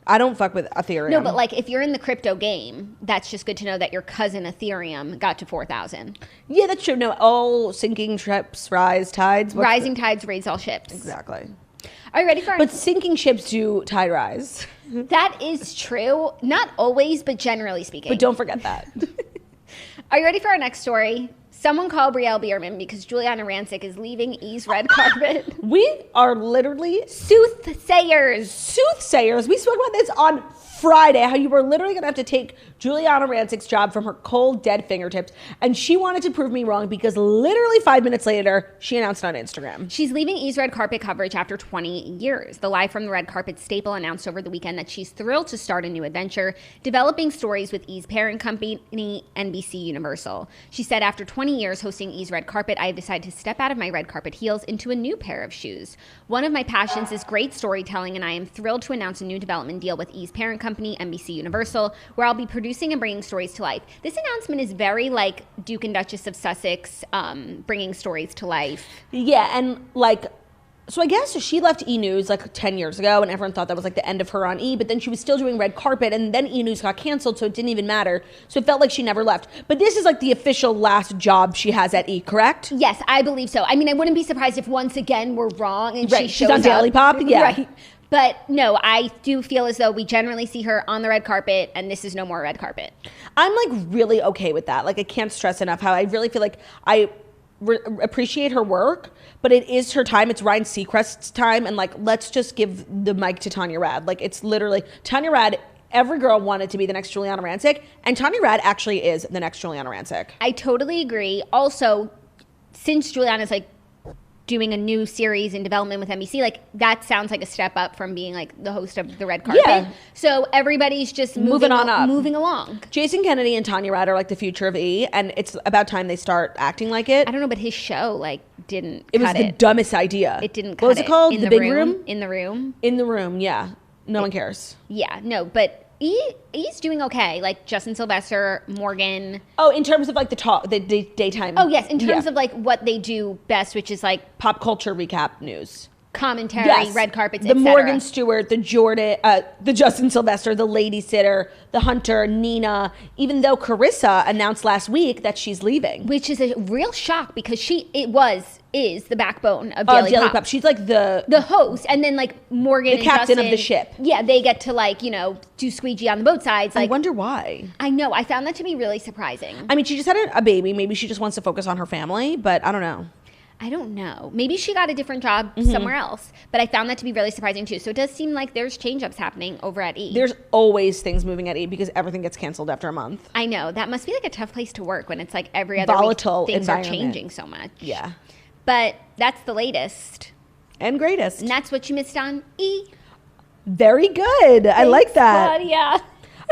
I don't fuck with Ethereum. No, but like if you're in the crypto game, that's just good to know that your cousin Ethereum got to 4,000. Yeah, that's true. No, all sinking ships rise tides. Rising tides raise all ships. Exactly. Are you ready for But sinking ships do tide rise. That is true. Not always, but generally speaking. But don't forget that. Are you ready for our next story? Someone call Brielle Bierman because Giuliana Rancic is leaving E's red carpet. We are literally soothsayers. We spoke about this on Friday, how you were literally going to have to take Giuliana Rancic's job from her cold, dead fingertips. And she wanted to prove me wrong because literally 5 minutes later, she announced on Instagram. She's leaving E's red carpet coverage after 20 years. The Live from the Red Carpet staple announced over the weekend that she's thrilled to start a new adventure, developing stories with E's parent company, NBC Universal. She said, after 20 years hosting E's red carpet, I have decided to step out of my red carpet heels into a new pair of shoes. One of my passions is great storytelling, and I am thrilled to announce a new development deal with E's parent company, NBC Universal, where I'll be producing and bringing stories to life. This announcement is very like Duke and Duchess of Sussex, bringing stories to life. Yeah, and like, so I guess she left E! News like 10 years ago, and everyone thought that was like the end of her on E! But then she was still doing red carpet, and then E! News got canceled, so it didn't even matter. So it felt like she never left. But this is like the official last job she has at E! Correct? Yes, I believe so. I mean, I wouldn't be surprised if once again we're wrong and she's on Daily Pop. Yeah. Right. But no, I do feel as though we generally see her on the red carpet, and this is no more red carpet. I'm like really okay with that. Like, I can't stress enough how I really feel like I appreciate her work, but it is her time. It's Ryan Seacrest's time, and like, let's just give the mic to Tanya Rad. Like, it's literally Tanya Rad. Every girl wanted to be the next Giuliana Rancic, and Tanya Rad actually is the next Giuliana Rancic. I totally agree. Also, since Giuliana's like doing a new series in development with NBC, like that sounds like a step up from being like the host of the red carpet. Yeah. So everybody's just moving along. Jason Kennedy and Tanya Rad are like the future of E! And it's about time they start acting like it. I don't know, but his show like didn't. It was the dumbest idea. It didn't. Cut What was it called? In the Big Room? In the Room. In the Room. Yeah. No one cares. Yeah. No, but E's doing okay. Like Justin Sylvester, Morgan. Oh, in terms of like the daytime. Oh yes, in terms of like what they do best, which is like pop culture recap news, commentary, red carpets, the Morgan Stewart, the Jordan, the Justin Sylvester, the Lady Sitter, the Hunter, Nina. Even though Carissa announced last week that she's leaving, which is a real shock because is the backbone of Daily Pop. She's like the host, and then like Morgan, the captain of the ship. Yeah, they get to like do squeegee on the boat sides. Like, I wonder why. I know. I found that to be really surprising. I mean, she just had a baby. Maybe she just wants to focus on her family, but I don't know. Maybe she got a different job somewhere else, but I found that to be really surprising too. So it does seem like there's change-ups happening over at E! There's always things moving at E! Because everything gets canceled after a month. I know. That must be like a tough place to work when it's like every other volatile week, things are changing so much. Yeah. But that's the latest. And greatest. And that's what you missed on E! Very good. Thanks, I like that. Claudia.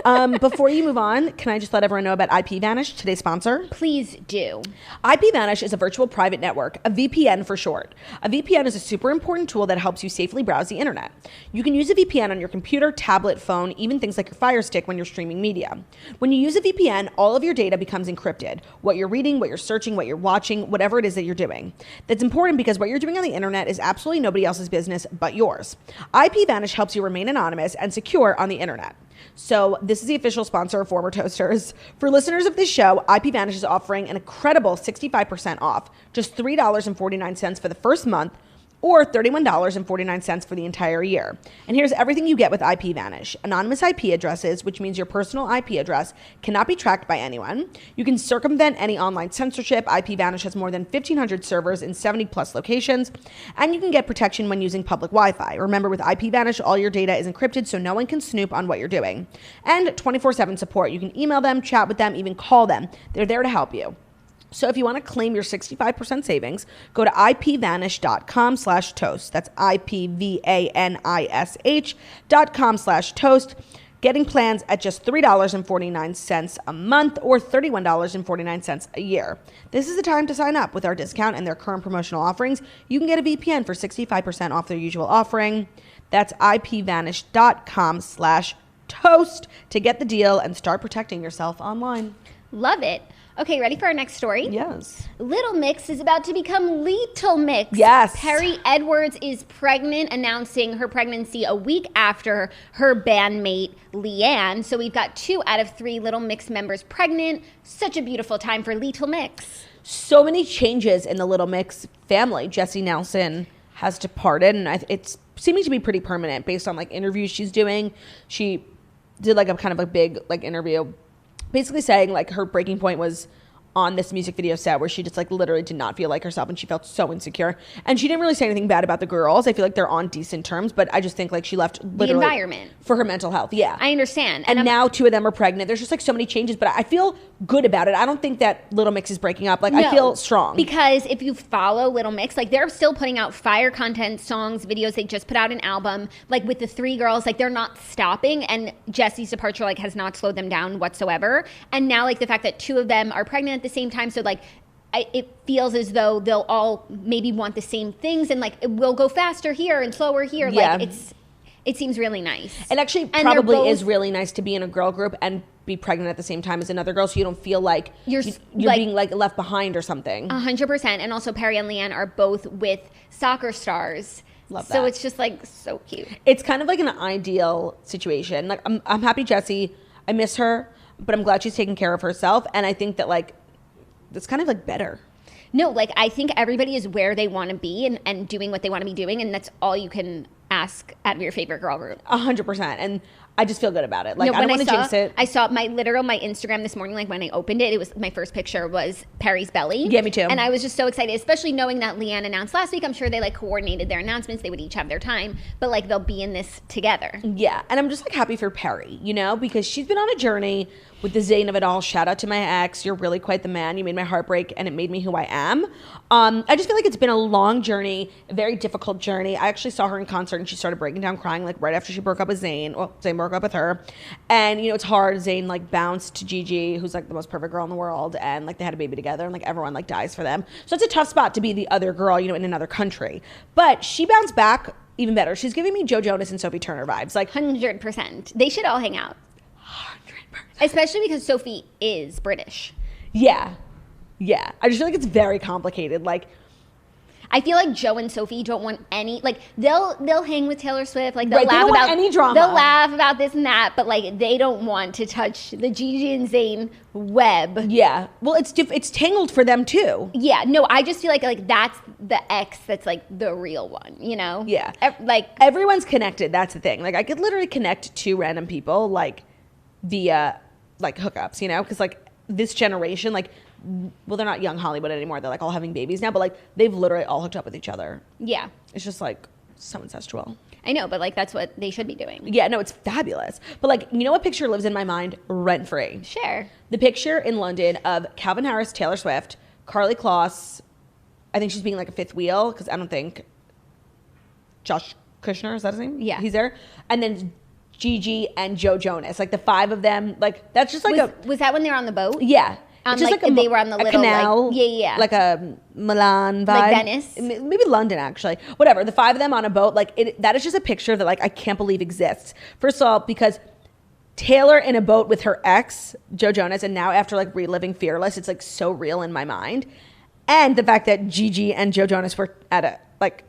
Before you move on, can I just let everyone know about IPVanish, today's sponsor? Please do. IPVanish is a virtual private network, a VPN for short. A VPN is a super important tool that helps you safely browse the internet. You can use a VPN on your computer, tablet, phone, even things like your Fire Stick when you're streaming media. When you use a VPN, all of your data becomes encrypted. What you're reading, what you're searching, what you're watching, whatever it is that you're doing. That's important because what you're doing on the internet is absolutely nobody else's business but yours. IPVanish helps you remain anonymous and secure on the internet. So this is the official sponsor of Former Toasters. For listeners of this show, IPVanish is offering an incredible 65% off, just $3.49 for the first month, or $31.49 for the entire year. And here's everything you get with IPVanish. Anonymous IP addresses, which means your personal IP address cannot be tracked by anyone. You can circumvent any online censorship. IPVanish has more than 1,500 servers in 70 plus locations. And you can get protection when using public Wi-Fi. Remember, with IPVanish, all your data is encrypted so no one can snoop on what you're doing. And 24/7 support. You can email them, chat with them, even call them. They're there to help you. So if you want to claim your 65% savings, go to ipvanish.com/toast. That's IPVanish.com/toast. Getting plans at just $3.49 a month or $31.49 a year. This is the time to sign up with our discount and their current promotional offerings. You can get a VPN for 65% off their usual offering. That's ipvanish.com/toast to get the deal and start protecting yourself online. Love it. Okay, ready for our next story? Yes. Little Mix is about to become Little Mix. Yes. Perrie Edwards is pregnant, announcing her pregnancy a week after her bandmate, Leanne. So we've got 2 out of 3 Little Mix members pregnant. Such a beautiful time for Little Mix. So many changes in the Little Mix family. Jessie Nelson has departed, and it's seeming to be pretty permanent based on like interviews she's doing. She did like a kind of a big like interview basically saying like her breaking point was on this music video set where she just like literally did not feel like herself and she felt so insecure. And she didn't really say anything bad about the girls. I feel like they're on decent terms, but I just think like she left literally the environment for her mental health. Yeah. I understand. And now 2 of them are pregnant. There's just like so many changes, but I feel good about it. I don't think that Little Mix is breaking up. Like I feel strong. Because if you follow Little Mix, like they're still putting out fire content, songs, videos. They just put out an album, like with the 3 girls, like they're not stopping. And Jessie's departure like has not slowed them down whatsoever. And now like the fact that 2 of them are pregnant at the same time, so like it feels as though they'll all maybe want the same things, and like it will go faster here and slower here. Yeah. Like it seems really nice. It actually probably is really nice to be in a girl group and be pregnant at the same time as another girl, so you don't feel like you're like, being like left behind or something. 100%. And also Perrie and Leanne are both with soccer stars. Love that. So it's just like so cute. It's kind of like an ideal situation. Like I'm happy Jessie. I miss her, but I'm glad she's taking care of herself, and I think that like it's kind of like better. No, like I think everybody is where they want to be and doing what they want to be doing, and that's all you can ask out of your favorite girl group. 100%. And I just feel good about it. Like I don't want to jinx it. I saw my Instagram this morning, like when I opened it, it was my first picture was Perrie's belly. Yeah, me too. And I was just so excited, especially knowing that Leanne announced last week. I'm sure they like coordinated their announcements. They would each have their time, but like they'll be in this together. Yeah, and I'm just like happy for Perrie, you know, because she's been on a journey with the Zayn of it all. Shout out to my ex. You're really quite the man. You made my heart break and it made me who I am. I just feel like it's been a long journey, a very difficult journey. I actually saw her in concert and she started breaking down crying like right after she broke up with Zayn. Well, Zayn broke up with her. And, you know, it's hard. Zayn like bounced to Gigi, who's like the most perfect girl in the world. And like they had a baby together and like everyone like dies for them. So it's a tough spot to be the other girl, you know, in another country. But she bounced back even better. She's giving me Joe Jonas and Sophie Turner vibes. Like 100%. They should all hang out. 100%. Especially because Sophie is British. Yeah. Yeah. I just feel like it's very complicated. Like, I feel like Joe and Sophie don't want any, like, they'll hang with Taylor Swift, like, they'll right, laugh about any drama. They'll laugh about this and that, but like, they don't want to touch the Gigi and Zayn web. Yeah, well, it's tangled for them too. Yeah, no, I just feel like that's the ex that's like the real one, you know? Yeah, like everyone's connected. That's the thing. Like, I could literally connect 2 random people like via like hookups, you know? Because like this generation, like. Well, they're not young Hollywood anymore. They're like all having babies now, but like they've literally all hooked up with each other. Yeah. It's just like so incestual. I know, but like that's what they should be doing. Yeah, no, it's fabulous. But like, you know what picture lives in my mind rent free? Share. The picture in London of Calvin Harris, Taylor Swift, Karlie Kloss. I think she's being like a fifth wheel because I don't think Josh Kushner, is that his name? Yeah. He's there. And then Gigi, and Joe Jonas. Like the 5 of them. Like that's just like was that when they were on the boat? Yeah. It's just like they were on the little canal, yeah. Like a Milan vibe. Like Venice. Maybe London, actually. Whatever. The 5 of them on a boat. Like that is just a picture that like I can't believe exists. First of all, because Taylor in a boat with her ex, Joe Jonas, and now after like reliving Fearless, it's like so real in my mind. And the fact that Gigi and Joe Jonas were at a like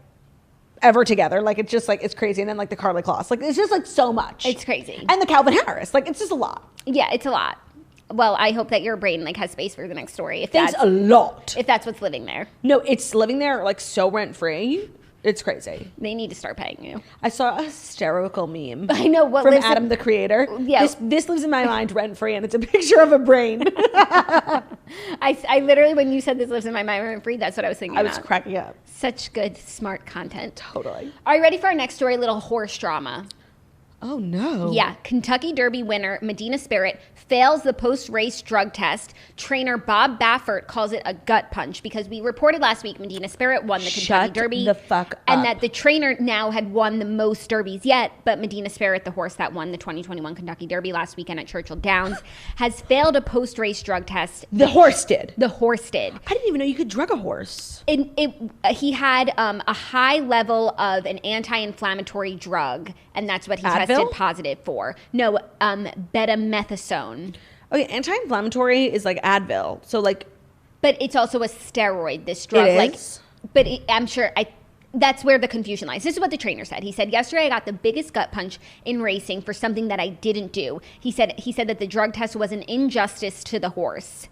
ever together, like it's just like it's crazy. And then like the Carly Kloss, like it's just like so much. It's crazy. And the Calvin Harris, like it's just a lot. Yeah, it's a lot. Well, I hope that your brain like has space for the next story. Thanks a lot. If that's what's living there. No, it's living there like so rent free. It's crazy. They need to start paying you. I saw a hysterical meme. I know what from Adam the creator. Yeah, this lives in my mind rent free, and it's a picture of a brain. I literally, when you said this lives in my mind rent free, that's what I was thinking. I was cracking up. Such good, smart content. Totally. Are you ready for our next story? A little horse drama. Oh no. Yeah, Kentucky Derby winner Medina Spirit fails the post-race drug test. Trainer Bob Baffert calls it a gut punch because we reported last week Medina Spirit won the Kentucky Derby. Shut the fuck up. And that the trainer now had won the most derbies yet, but Medina Spirit, the horse that won the 2021 Kentucky Derby last weekend at Churchill Downs, has failed a post-race drug test. The horse did. The horse did. I didn't even know you could drug a horse. He had a high level of an anti-inflammatory drug, and that's what he tested positive for. No, betamethasone. Okay, anti-inflammatory is like Advil. So like, but it's also a steroid. This drug, it is? But I'm sure that's where the confusion lies. This is what the trainer said. He said, yesterday I got the biggest gut punch in racing for something that I didn't do. He said that the drug test was an injustice to the horse.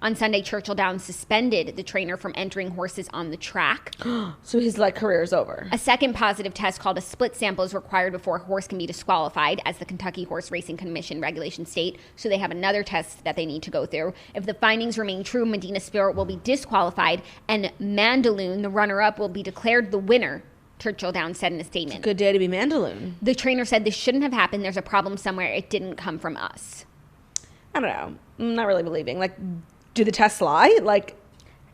On Sunday, Churchill Downs suspended the trainer from entering horses on the track. So his like career is over. A second positive test called a split sample is required before a horse can be disqualified, as the Kentucky Horse Racing Commission regulations state. So they have another test that they need to go through. If the findings remain true, Medina Spirit will be disqualified, and Mandaloun, the runner-up, will be declared the winner. Churchill Downs said in a statement. Good day to be Mandaloun. The trainer said this shouldn't have happened. There's a problem somewhere. It didn't come from us. I don't know. I'm not really believing. Like, do the tests lie? Like,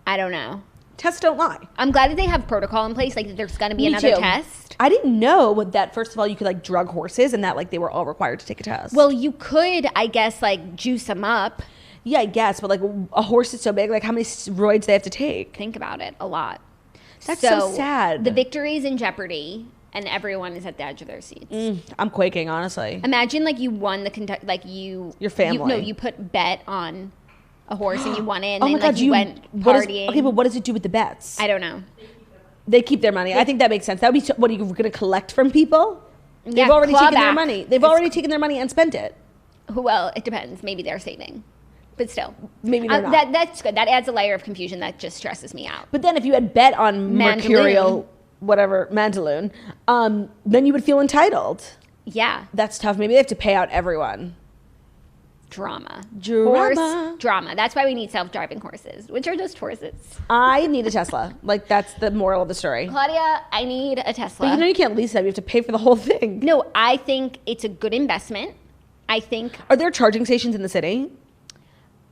I don't know. Tests don't lie. I'm glad that they have protocol in place. Like, there's going to be another test. I didn't know that, first of all, you could, like, drug horses and that, like, they were all required to take a test. Well, you could, I guess, like, juice them up. Yeah, I guess. But, like, a horse is so big. Like, how many steroids they have to take? Think about it. A lot. That's so sad. The victory is in jeopardy, and everyone is at the edge of their seats. I'm quaking, honestly. Imagine, like, you won the Kentucky, like, your family. You put bet on a horse and you won it, and oh then my God, like, you went partying. Okay, but what does it do with the bets? I don't know. They keep their money. I think that makes sense. That would be what are you going to collect from people? Yeah, they've already taken their money. They've already taken their money and spent it. Well, it depends. Maybe they're saving, but still, maybe they're not. That's good. That adds a layer of confusion that just stresses me out. But then, if you had bet on Mercurial, whatever Mandaloun, then you would feel entitled. Yeah, that's tough. Maybe they have to pay out everyone. Drama. Horse drama. That's why we need self-driving horses, which are just horses. I need a Tesla. Like, that's the moral of the story. Claudia, I need a Tesla. But you know you can't lease them. You have to pay for the whole thing. No, I think it's a good investment. I think... Are there charging stations in the city?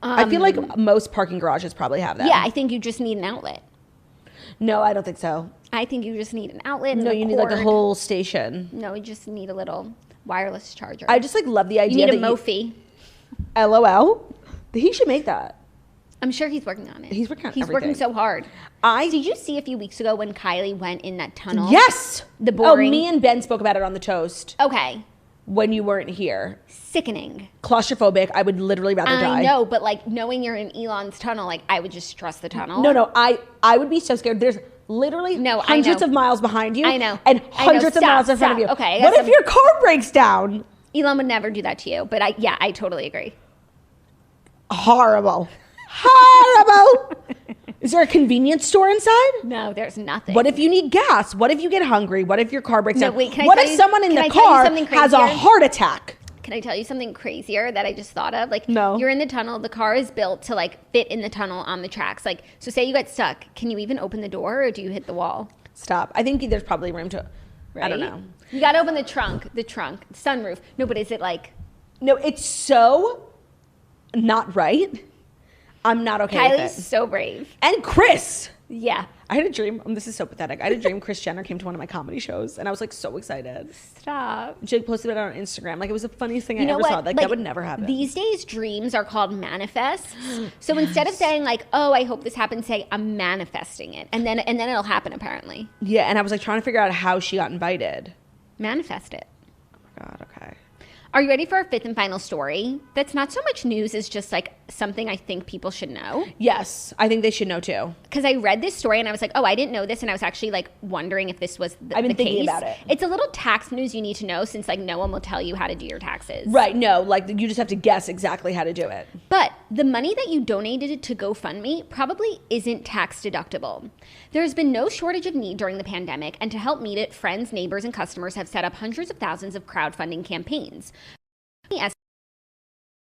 I feel like most parking garages probably have that. Yeah, I think you just need an outlet. No, I don't think so. I think you just need an outlet. No, you need like a whole station. No, you just need a little wireless charger. I just like love the idea. You need a Mophie. LOL. He should make that. I'm sure he's working on it. He's working on He's everything. working so hard. Did you see a few weeks ago when Kylie went in that tunnel? Yes. The boring. Oh, me and Ben spoke about it on the toast. Okay. When you weren't here. Sickening. Claustrophobic. I would literally rather die. I know, but like knowing you're in Elon's tunnel, like I would just trust the tunnel. No. I would be so scared. There's literally hundreds of miles behind you. I know. And hundreds of miles in front of you. Okay. What if your car breaks down? Elon would never do that to you. But I totally agree. Horrible. Horrible. Is there a convenience store inside? No, there's nothing. What if you need gas? What if you get hungry? What if your car breaks down? Wait, what if someone in the car has a heart attack? Can I tell you something crazier that I just thought of? Like, no. You're in the tunnel. The car is built to like fit in the tunnel on the tracks. Like, so say you get stuck. Can you even open the door or do you hit the wall? Stop. I think there's probably room to, right? I don't know. You got to open the sunroof. No, but is it like? No, it's so not right. I'm not okay with it. Kylie's so brave. And Chris. Yeah. I had a dream. This is so pathetic. I had a dream Kris Jenner came to one of my comedy shows, and I was like so excited. Stop. She posted it on Instagram. Like, it was the funniest thing I ever saw. Like, that would never happen. These days, dreams are called manifests. So instead of saying like, "Oh, I hope this happens," say, "I'm manifesting it," and then it'll happen. Apparently. Yeah, and I was like trying to figure out how she got invited. Manifest it. Oh my God. Okay. Are you ready for our fifth and final story? That's not so much news as just like something I think people should know. Yes, I think they should know too. Because I read this story and I was like, oh, I didn't know this. And I was actually like wondering if this was the case. I've been thinking about it. It's a little tax news you need to know since like no one will tell you how to do your taxes. Right, no, like you just have to guess exactly how to do it. But the money that you donated to GoFundMe probably isn't tax deductible. There has been no shortage of need during the pandemic, and to help meet it, friends, neighbors, and customers have set up hundreds of thousands of crowdfunding campaigns.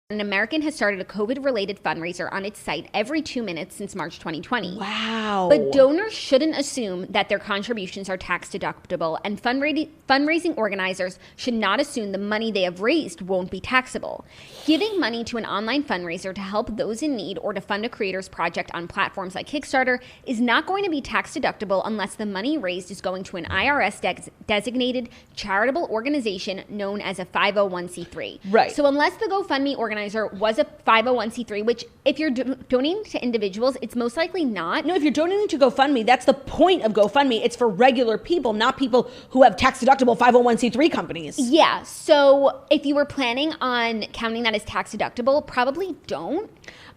An American has started a COVID-related fundraiser on its site every 2 minutes since March 2020. Wow. But donors shouldn't assume that their contributions are tax deductible, and fundraising organizers should not assume the money they have raised won't be taxable. Giving money to an online fundraiser to help those in need or to fund a creator's project on platforms like Kickstarter is not going to be tax deductible unless the money raised is going to an IRS-designated charitable organization known as a 501c3. Right. So unless the GoFundMe organizer was a 501c3, which if you're donating to individuals, it's most likely not. No, if you're donating to GoFundMe, that's the point of GoFundMe. It's for regular people, not people who have tax deductible 501c3 companies. Yeah. So if you were planning on counting that as tax deductible, probably don't.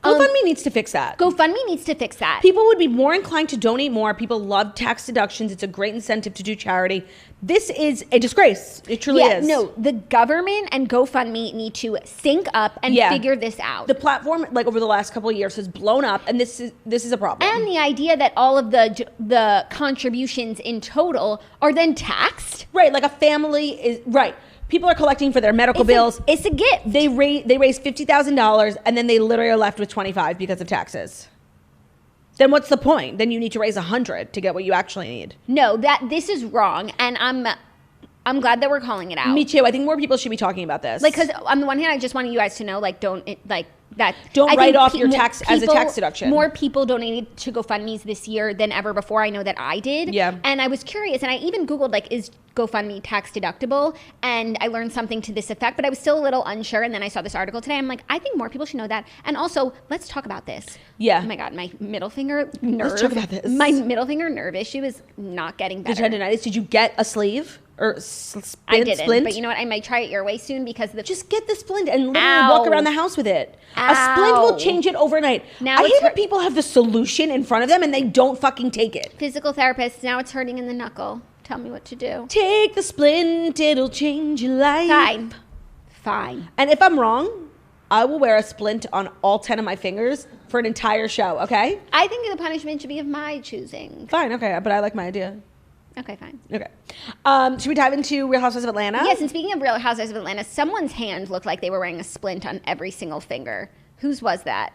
GoFundMe needs to fix that. GoFundMe needs to fix that. People would be more inclined to donate more. People love tax deductions. It's a great incentive to do charity. This is a disgrace. It truly is. No, the government and GoFundMe need to sync up and figure this out. The platform, like over the last couple of years, has blown up, and this is a problem. And the idea that all of the contributions in total are then taxed. Right, like a family is right. People are collecting for their medical bills. It's a gift. They raise $50,000 and then they literally are left with 25 because of taxes. Then what's the point? Then you need to raise 100 to get what you actually need. No, this is wrong, and I'm glad that we're calling it out. Me too. I think more people should be talking about this. Like, because on the one hand, I just want you guys to know, like, don't write off your tax as a tax deduction. More people donated to GoFundMe's this year than ever before. I know that I did. Yeah. And I was curious, and I even Googled, like, is GoFundMe tax deductible? And I learned something to this effect, but I was still a little unsure. And then I saw this article today. I'm like, I think more people should know that. And also, let's talk about this. Yeah. Oh my God, my middle finger nerve. Let's talk about this. My middle finger nerve issue is not getting better. Did you get a sleeve? Or I didn't, splint? but you know what? I might try it your way soon because just get the splint and literally walk around the house with it. Ow. A splint will change it overnight. Now I hate when people have the solution in front of them and they don't fucking take it. Physical therapist, now it's hurting in the knuckle. Tell me what to do. Take the splint, it'll change your life. Fine. And if I'm wrong, I will wear a splint on all 10 of my fingers for an entire show, okay? I think the punishment should be of my choosing. Fine, okay, but I like my idea. Okay, fine. Okay. Should we dive into Real Housewives of Atlanta? Yes, and speaking of Real Housewives of Atlanta, someone's hand looked like they were wearing a splint on every single finger. Whose was that?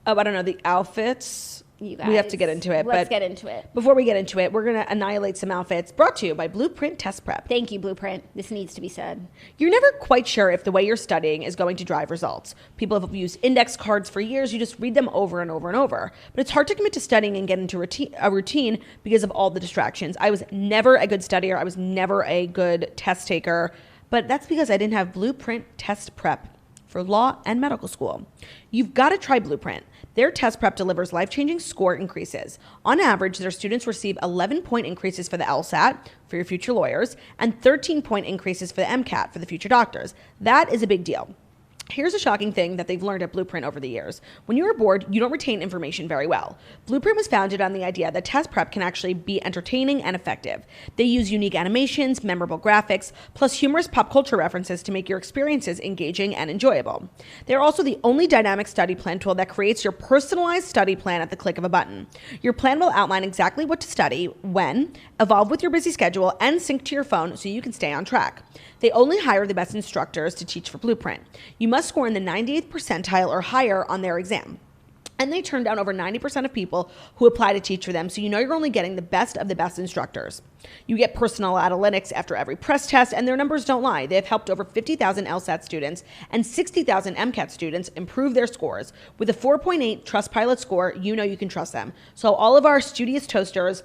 Oh, I don't know. The outfits. You guys. We have to get into it. Let's get into it. Before we get into it, we're going to annihilate some outfits brought to you by Blueprint Test Prep. Thank you, Blueprint. This needs to be said. You're never quite sure if the way you're studying is going to drive results. People have used index cards for years. You just read them over and over and over. But it's hard to commit to studying and get into a routine because of all the distractions. I was never a good studier. I was never a good test taker. But that's because I didn't have Blueprint Test Prep for law and medical school. You've got to try Blueprint. Their test prep delivers life-changing score increases. On average, their students receive 11-point increases for the LSAT, for your future lawyers, and 13-point increases for the MCAT, for the future doctors. That is a big deal. Here's a shocking thing that they've learned at Blueprint over the years. When you are bored, you don't retain information very well. Blueprint was founded on the idea that test prep can actually be entertaining and effective. They use unique animations, memorable graphics, plus humorous pop culture references to make your experiences engaging and enjoyable. They're also the only dynamic study plan tool that creates your personalized study plan at the click of a button. Your plan will outline exactly what to study, when, evolve with your busy schedule, and sync to your phone so you can stay on track. They only hire the best instructors to teach for Blueprint. You must score in the 98th percentile or higher on their exam. And they turn down over 90% of people who apply to teach for them, so you know you're only getting the best of the best instructors. You get personal analytics after every press test, and their numbers don't lie. They have helped over 50,000 LSAT students and 60,000 MCAT students improve their scores. With a 4.8 Trustpilot score, you know you can trust them. So all of our studious toasters,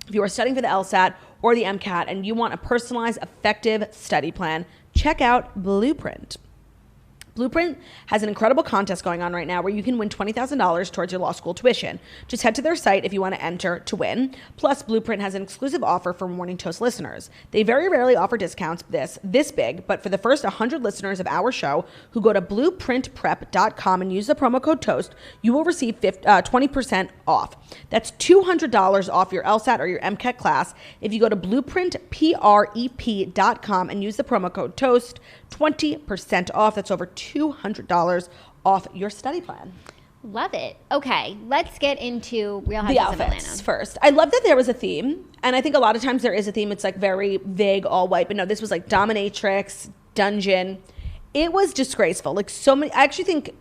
If you are studying for the LSAT or the MCAT and you want a personalized, effective study plan, check out Blueprint. Blueprint has an incredible contest going on right now where you can win $20,000 towards your law school tuition. Just head to their site if you want to enter to win. Plus, Blueprint has an exclusive offer for Morning Toast listeners. They very rarely offer discounts this big, but for the first 100 listeners of our show who go to blueprintprep.com and use the promo code TOAST, you will receive 20% off. That's $200 off your LSAT or your MCAT class if you go to blueprintprep.com and use the promo code TOAST. 20% off. That's over $200 off your study plan. Love it. Okay, let's get into Real The Housewives of outfits Atlanta. first. I love that there was a theme, and I think a lot of times there is a theme. It's like very vague, all white, but no, this was like dominatrix, dungeon. It was disgraceful. Like so many. I actually think,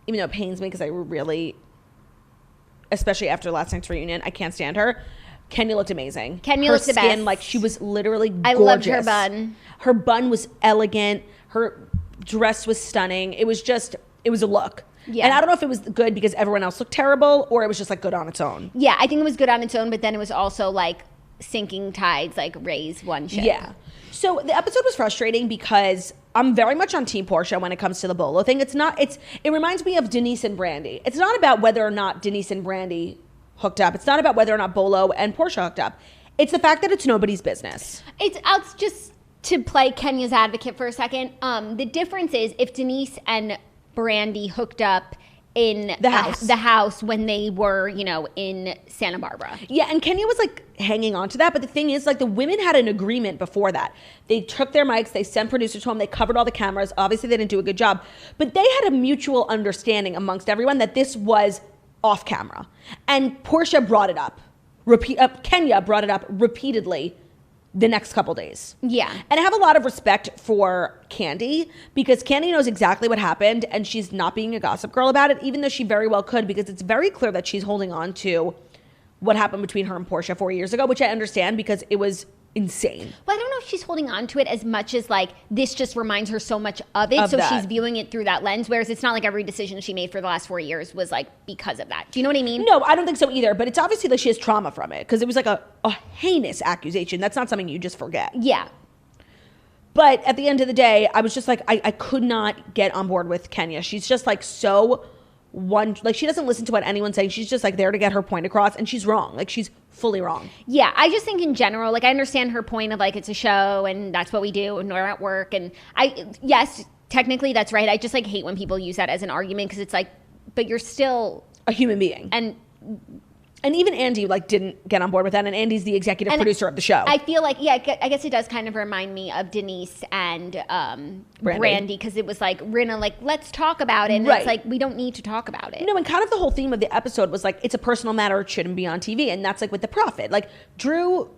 even though it pains me because I really, especially after last night's reunion, I can't stand her. Kenya looked amazing. Kenya her looked the skin, best. like she was literally gorgeous. I loved her bun. Her bun was elegant. Her dress was stunning. It was a look. Yeah. And I don't know if it was good because everyone else looked terrible or it was just like good on its own. Yeah, I think it was good on its own, but then it was also like sinking tides, like raise one ship. Yeah. So the episode was frustrating because I'm very much on Team Porsha when it comes to the Bolo thing. It reminds me of Denise and Brandy. It's not about whether or not Denise and Brandy hooked up. It's not about whether or not Bolo and Porsha hooked up. It's the fact that it's nobody's business. I'll just to play Kenya's advocate for a second. The difference is if Denise and Brandy hooked up in the house when they were, in Santa Barbara. Yeah, and Kenya was like hanging on to that. But the thing is, like, the women had an agreement before that. They took their mics, they sent producers home, they covered all the cameras. Obviously, they didn't do a good job. But they had a mutual understanding amongst everyone that this was off camera. And Porsha brought it up. Kenya brought it up repeatedly the next couple days. Yeah. And I have a lot of respect for Kandi because Kandi knows exactly what happened and she's not being a gossip girl about it, even though she very well could, because it's very clear that she's holding on to what happened between her and Porsha 4 years ago, which I understand because it was insane. Well, I don't know if she's holding on to it as much as like this just reminds her so much of it. So she's viewing it through that lens, whereas it's not like every decision she made for the last 4 years was like because of that. Do you know what I mean? No, I don't think so either. But it's obviously that she has trauma from it because it was like a heinous accusation. That's not something you just forget. Yeah. But at the end of the day, I was just like, I could not get on board with Kenya. She's just like she doesn't listen to what anyone's saying. She's just like there to get her point across, and she's wrong. Like she's fully wrong. Yeah, I just think in general, like I understand her point of like it's a show and that's what we do and we're at work, and yes, technically that's right. I just like hate when people use that as an argument because it's like, but you're still a human being. And even Andy like didn't get on board with that, and Andy's the executive producer of the show. I feel like, yeah, I guess it does kind of remind me of Denise and Brandy because it was like, Rinna, like, let's talk about it. And It's like, we don't need to talk about it. No, and kind of the whole theme of the episode was like, it's a personal matter, it shouldn't be on TV. And that's like with the Prophet. Like, Toya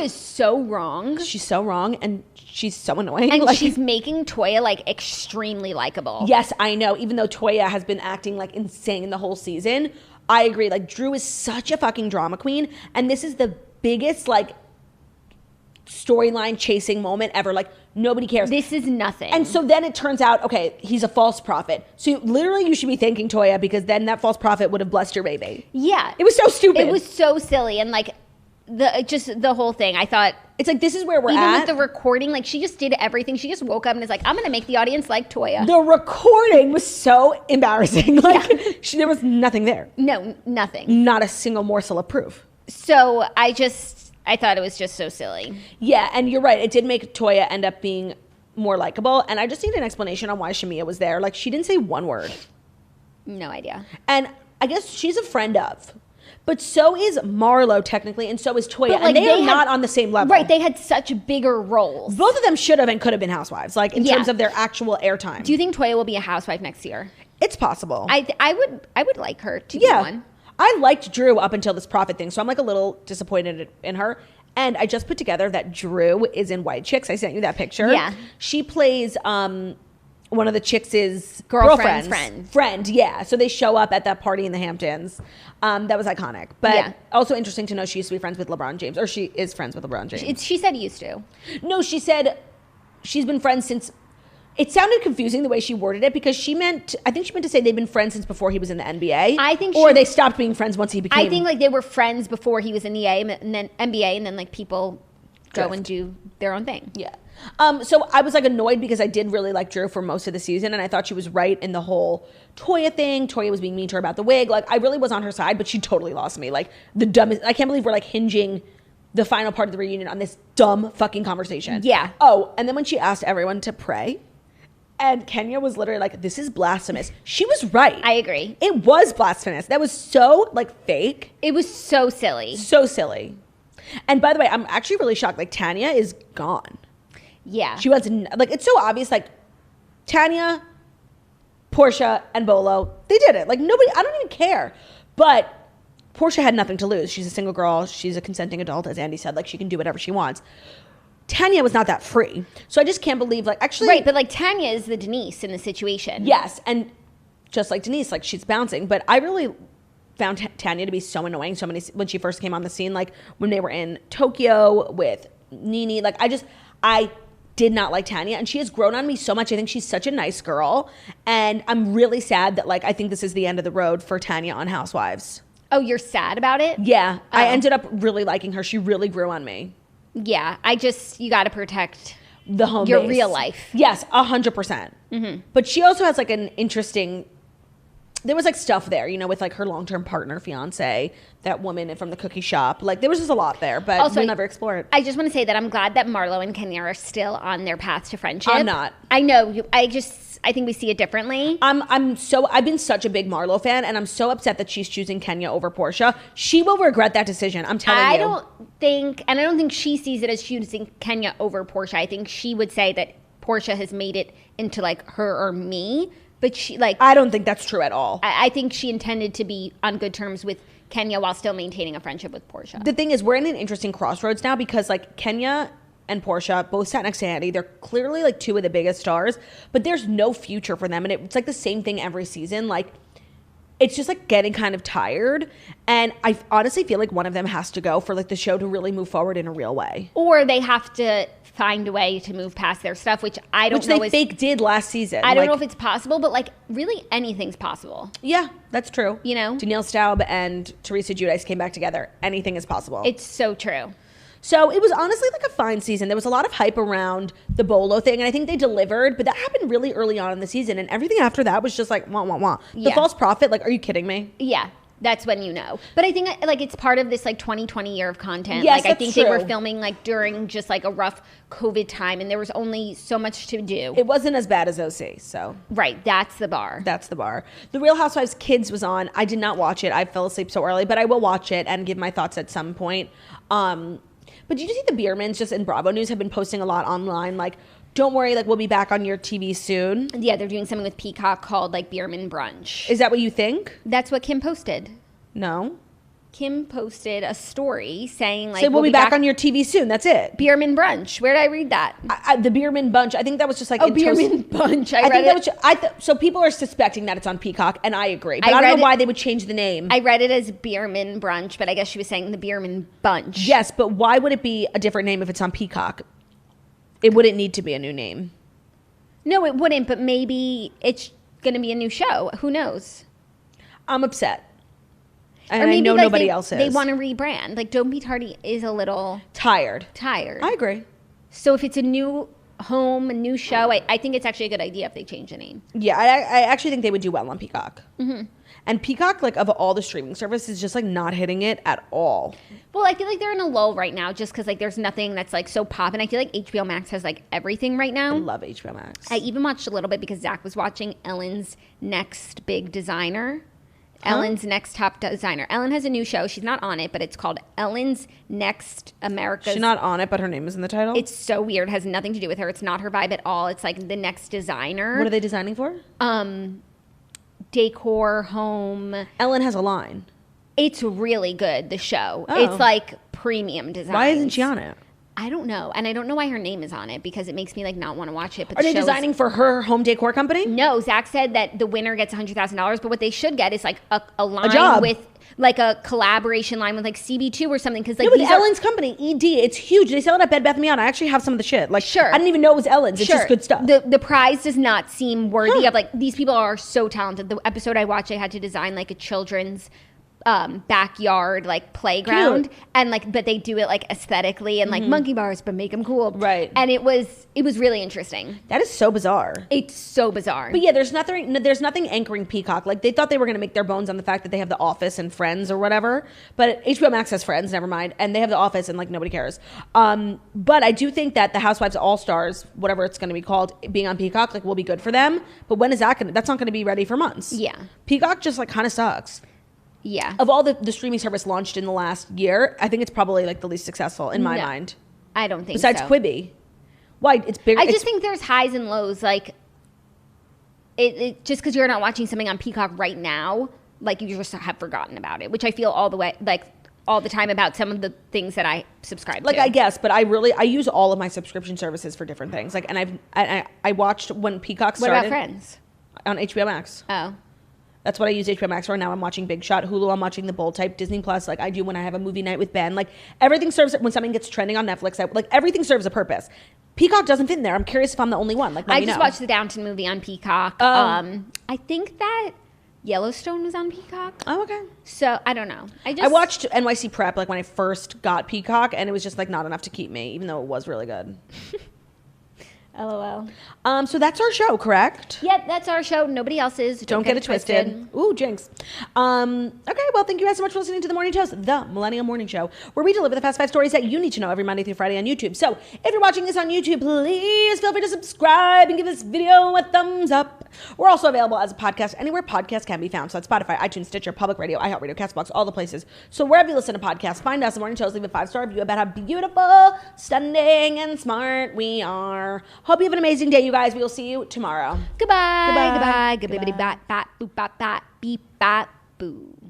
is so wrong. She's so wrong, and she's so annoying. And like, she's making Toya like extremely likable. Yes, I know. Even though Toya has been acting like insane the whole season, I agree. Like, Drew is such a fucking drama queen, and this is the biggest like storyline chasing moment ever. Like, nobody cares. This is nothing. And so then it turns out, okay, he's a false prophet. So literally you should be thanking Toya because then that false prophet would have blessed your baby. Yeah. It was so stupid. It was so silly. And like the whole thing, I thought, it's like, this is where we're even at. With the recording, like she just did everything. She just woke up and is like, I'm going to make the audience like Toya. The recording was so embarrassing. Like there was nothing there. No, nothing. Not a single morsel of proof. So I thought it was just so silly. Yeah, and you're right. It did make Toya end up being more likable. And I just need an explanation on why Shamia was there. Like, she didn't say one word. No idea. And I guess she's a friend of. But so is Marlo, technically, and so is Toya. Like, and they are not on the same level. Right, they had such bigger roles. Both of them should have and could have been housewives, like, in terms of their actual airtime. Do you think Toya will be a housewife next year? It's possible. I would like her to be one. I liked Drew up until this Prophet thing, so I'm, like, a little disappointed in her. And I just put together that Drew is in White Chicks. I sent you that picture. Yeah. She plays one of the chicks' girlfriend's friend. Yeah. So they show up at that party in the Hamptons. That was iconic. But also interesting to know she used to be friends with LeBron James, or she is friends with LeBron James. She said used to. No, she said she's been friends since It sounded confusing the way she worded it because I think she meant to say they've been friends since before he was in the NBA. Or they stopped being friends once he became. I think like they were friends before he was in the and then NBA, and then like people go and do their own thing. Yeah. So I was like annoyed because I did really like Drew for most of the season, and I thought she was right in the whole Toya thing. Toya was being mean to her about the wig. Like I really was on her side, but she totally lost me. Like the dumbest. I can't believe we're like hinging the final part of the reunion on this dumb fucking conversation. Yeah. Oh, and then when she asked everyone to pray, and Kenya was literally like, "This is blasphemous." She was right. I agree. It was blasphemous. That was so like fake. It was so silly. So silly. And by the way, I'm actually really shocked. Like Tanya is gone. Yeah. She was like, it's so obvious. Like Tanya, Porsha, and Bolo, they did it. Like nobody, I don't even care. But Porsha had nothing to lose. She's a single girl. She's a consenting adult, as Andy said. Like she can do whatever she wants. Tanya was not that free. So I just can't believe, like, actually. Right, but like Tanya is the Denise in the situation. Yes. And just like Denise, like she's bouncing. But I really found Tanya to be so annoying. So many, when she first came on the scene, like when they were in Tokyo with Nene, like I did not like Tanya, and she has grown on me so much. I think she's such a nice girl, and I'm really sad that like I think this is the end of the road for Tanya on Housewives. Oh, you're sad about it? Yeah. Oh. I ended up really liking her. She really grew on me. Yeah, you got to protect the home your base. real life. Yes, 100%. Mm-hmm. But she also has like an interesting, there was like stuff there, you know, with like her long-term partner, fiance, that woman from the cookie shop. Like there was just a lot there, but also, we'll never explore it. I just want to say that I'm glad that Marlo and Kenya are still on their path to friendship. I'm not. I know. I think we see it differently. I've been such a big Marlo fan, and I'm so upset that she's choosing Kenya over Porsha. She will regret that decision. I'm telling you. I don't think she sees it as choosing Kenya over Porsha. I think she would say that Porsha has made it into like her or me. But she like I don't think that's true at all. I think she intended to be on good terms with Kenya while still maintaining a friendship with Porsha. The thing is, we're in an interesting crossroads now because like Kenya and Porsha both sat next to Andy. They're clearly like two of the biggest stars, but there's no future for them, and it's like the same thing every season. Like it's just like getting kind of tired, and I honestly feel like one of them has to go for like the show to really move forward in a real way, or they have to find a way to move past their stuff, which I don't know. Which they fake did last season. I don't know if it's possible, but like really anything's possible. Yeah, that's true. You know, Danielle Staub and Teresa Giudice came back together. Anything is possible. It's so true. So it was honestly like a fine season. There was a lot of hype around the Bolo thing, and I think they delivered, but that happened really early on in the season, and everything after that was just like, wah, wah, wah. The false prophet, like, are you kidding me? Yeah. That's when you know. But I think like it's part of this like 2020 year of content. Yes, like I think true. They were filming like during just like a rough COVID time, and there was only so much to do. It wasn't as bad as OC, so. Right, that's the bar. That's the bar. The Real Housewives Kids was on. I did not watch it. I fell asleep so early, but I will watch it and give my thoughts at some point. But did you see the Biermans just in Bravo News have been posting a lot online, like, don't worry, like, we'll be back on your TV soon? Yeah, they're doing something with Peacock called, like, Bierman Brunch. Is that what you think? That's what Kim posted. No. Kim posted a story saying, like, so we'll be back on your TV soon. That's it. Bierman Brunch. Where did I read that? The Bierman Bunch. I think that was just like... Bierman Bunch. I read it. So people are suspecting that it's on Peacock, and I agree. But I don't know why they would change the name. I read it as Bierman Brunch, but I guess she was saying the Bierman Bunch. Yes, but why would it be a different name if it's on Peacock? It wouldn't need to be a new name. No, it wouldn't, but maybe it's going to be a new show. Who knows? I'm upset. And I know nobody else is. They want to rebrand. Like, Don't Be Tardy is a little... Tired. I agree. So if it's a new home, a new show, I think it's actually a good idea if they change the name. Yeah, I actually think they would do well on Peacock. Mm-hmm. And Peacock, like, of all the streaming services, is just, like, not hitting it at all. Well, I feel like they're in a lull right now just because, like, there's nothing that's, like, so poppin'. I feel like HBO Max has, like, everything right now. I love HBO Max. I even watched a little bit because Zach was watching Ellen's Next Big Designer. Ellen's Next Top Designer. Ellen has a new show. She's not on it, but it's called Ellen's Next America's... She's not on it, but her name is in the title? It's so weird. It has nothing to do with her. It's not her vibe at all. It's like the next designer. What are they designing for? Decor, home. Ellen has a line. It's really good, the show. Oh. It's like premium design. Why isn't she on it? I don't know. And I don't know why her name is on it because it makes me like not want to watch it. But Are they designing for her home decor company? No, Zach said that the winner gets $100,000, but what they should get is like a line job. with like a collaboration line with like CB2 or something. Because like no, but Ellen's company, ED, it's huge. They sell it at Bed Bath & Beyond. I actually have some of the shit. Like, sure. I didn't even know it was Ellen's. It's just good stuff. The prize does not seem worthy of like, these people are so talented. The episode I watched, I had to design like a children's backyard like playground. Cute. And like, but they do it like aesthetically and like monkey bars, but make them cool. Right. And it was really interesting. That is so bizarre. It's so bizarre. But yeah, there's nothing anchoring Peacock. Like they thought they were going to make their bones on the fact that they have The Office and Friends or whatever. But HBO Max has Friends, never mind. And they have The Office and like nobody cares. But I do think that the Housewives All-Stars, whatever it's going to be called, being on Peacock, like will be good for them. But when is that's not going to be ready for months. Yeah. Peacock just like kind of sucks. Yeah. Of all the streaming service launched in the last year, I think it's probably like the least successful in my mind. I don't think Besides so. Quibi. Why? It's bigger. I just think there's highs and lows. Like, it just because you're not watching something on Peacock right now, like you just have forgotten about it, which I feel all the time about some of the things that I subscribe to. Like, I guess, but I use all of my subscription services for different things. Like, and I watched when Peacock started. What about Friends? On HBO Max. Oh. That's what I use HBO Max for now. I'm watching Big Shot, Hulu. I'm watching The Bold Type, Disney Plus. Like I do when I have a movie night with Ben. Like everything serves when something gets trending on Netflix. Like everything serves a purpose. Peacock doesn't fit in there. I'm curious if I'm the only one. Like I just watched the Downton movie on Peacock. I think that Yellowstone was on Peacock. Oh, okay. So I don't know. I watched NYC Prep like when I first got Peacock, and it was just like not enough to keep me, even though it was really good. LOL. So that's our show, correct? Yep, that's our show. Nobody else's. Don't get it twisted. Ooh, jinx. Okay, well, thank you guys so much for listening to The Morning Toast, the Millennial Morning Show, where we deliver the fast 5 stories that you need to know every Monday through Friday on YouTube. So if you're watching this on YouTube, please feel free to subscribe and give this video a thumbs up. We're also available as a podcast anywhere podcasts can be found. So that's Spotify, iTunes, Stitcher, Public Radio, iHeartRadio, CastBox, all the places. So wherever you listen to podcasts, find us, The Morning Toast, leave a 5-star review about how beautiful, stunning, and smart we are. Hope you have an amazing day, you guys. We will see you tomorrow. Goodbye. Goodbye. Goodbye. Goodbye. Goodbye. Goodbye. Beep, bop, bop, beep, bop, boo.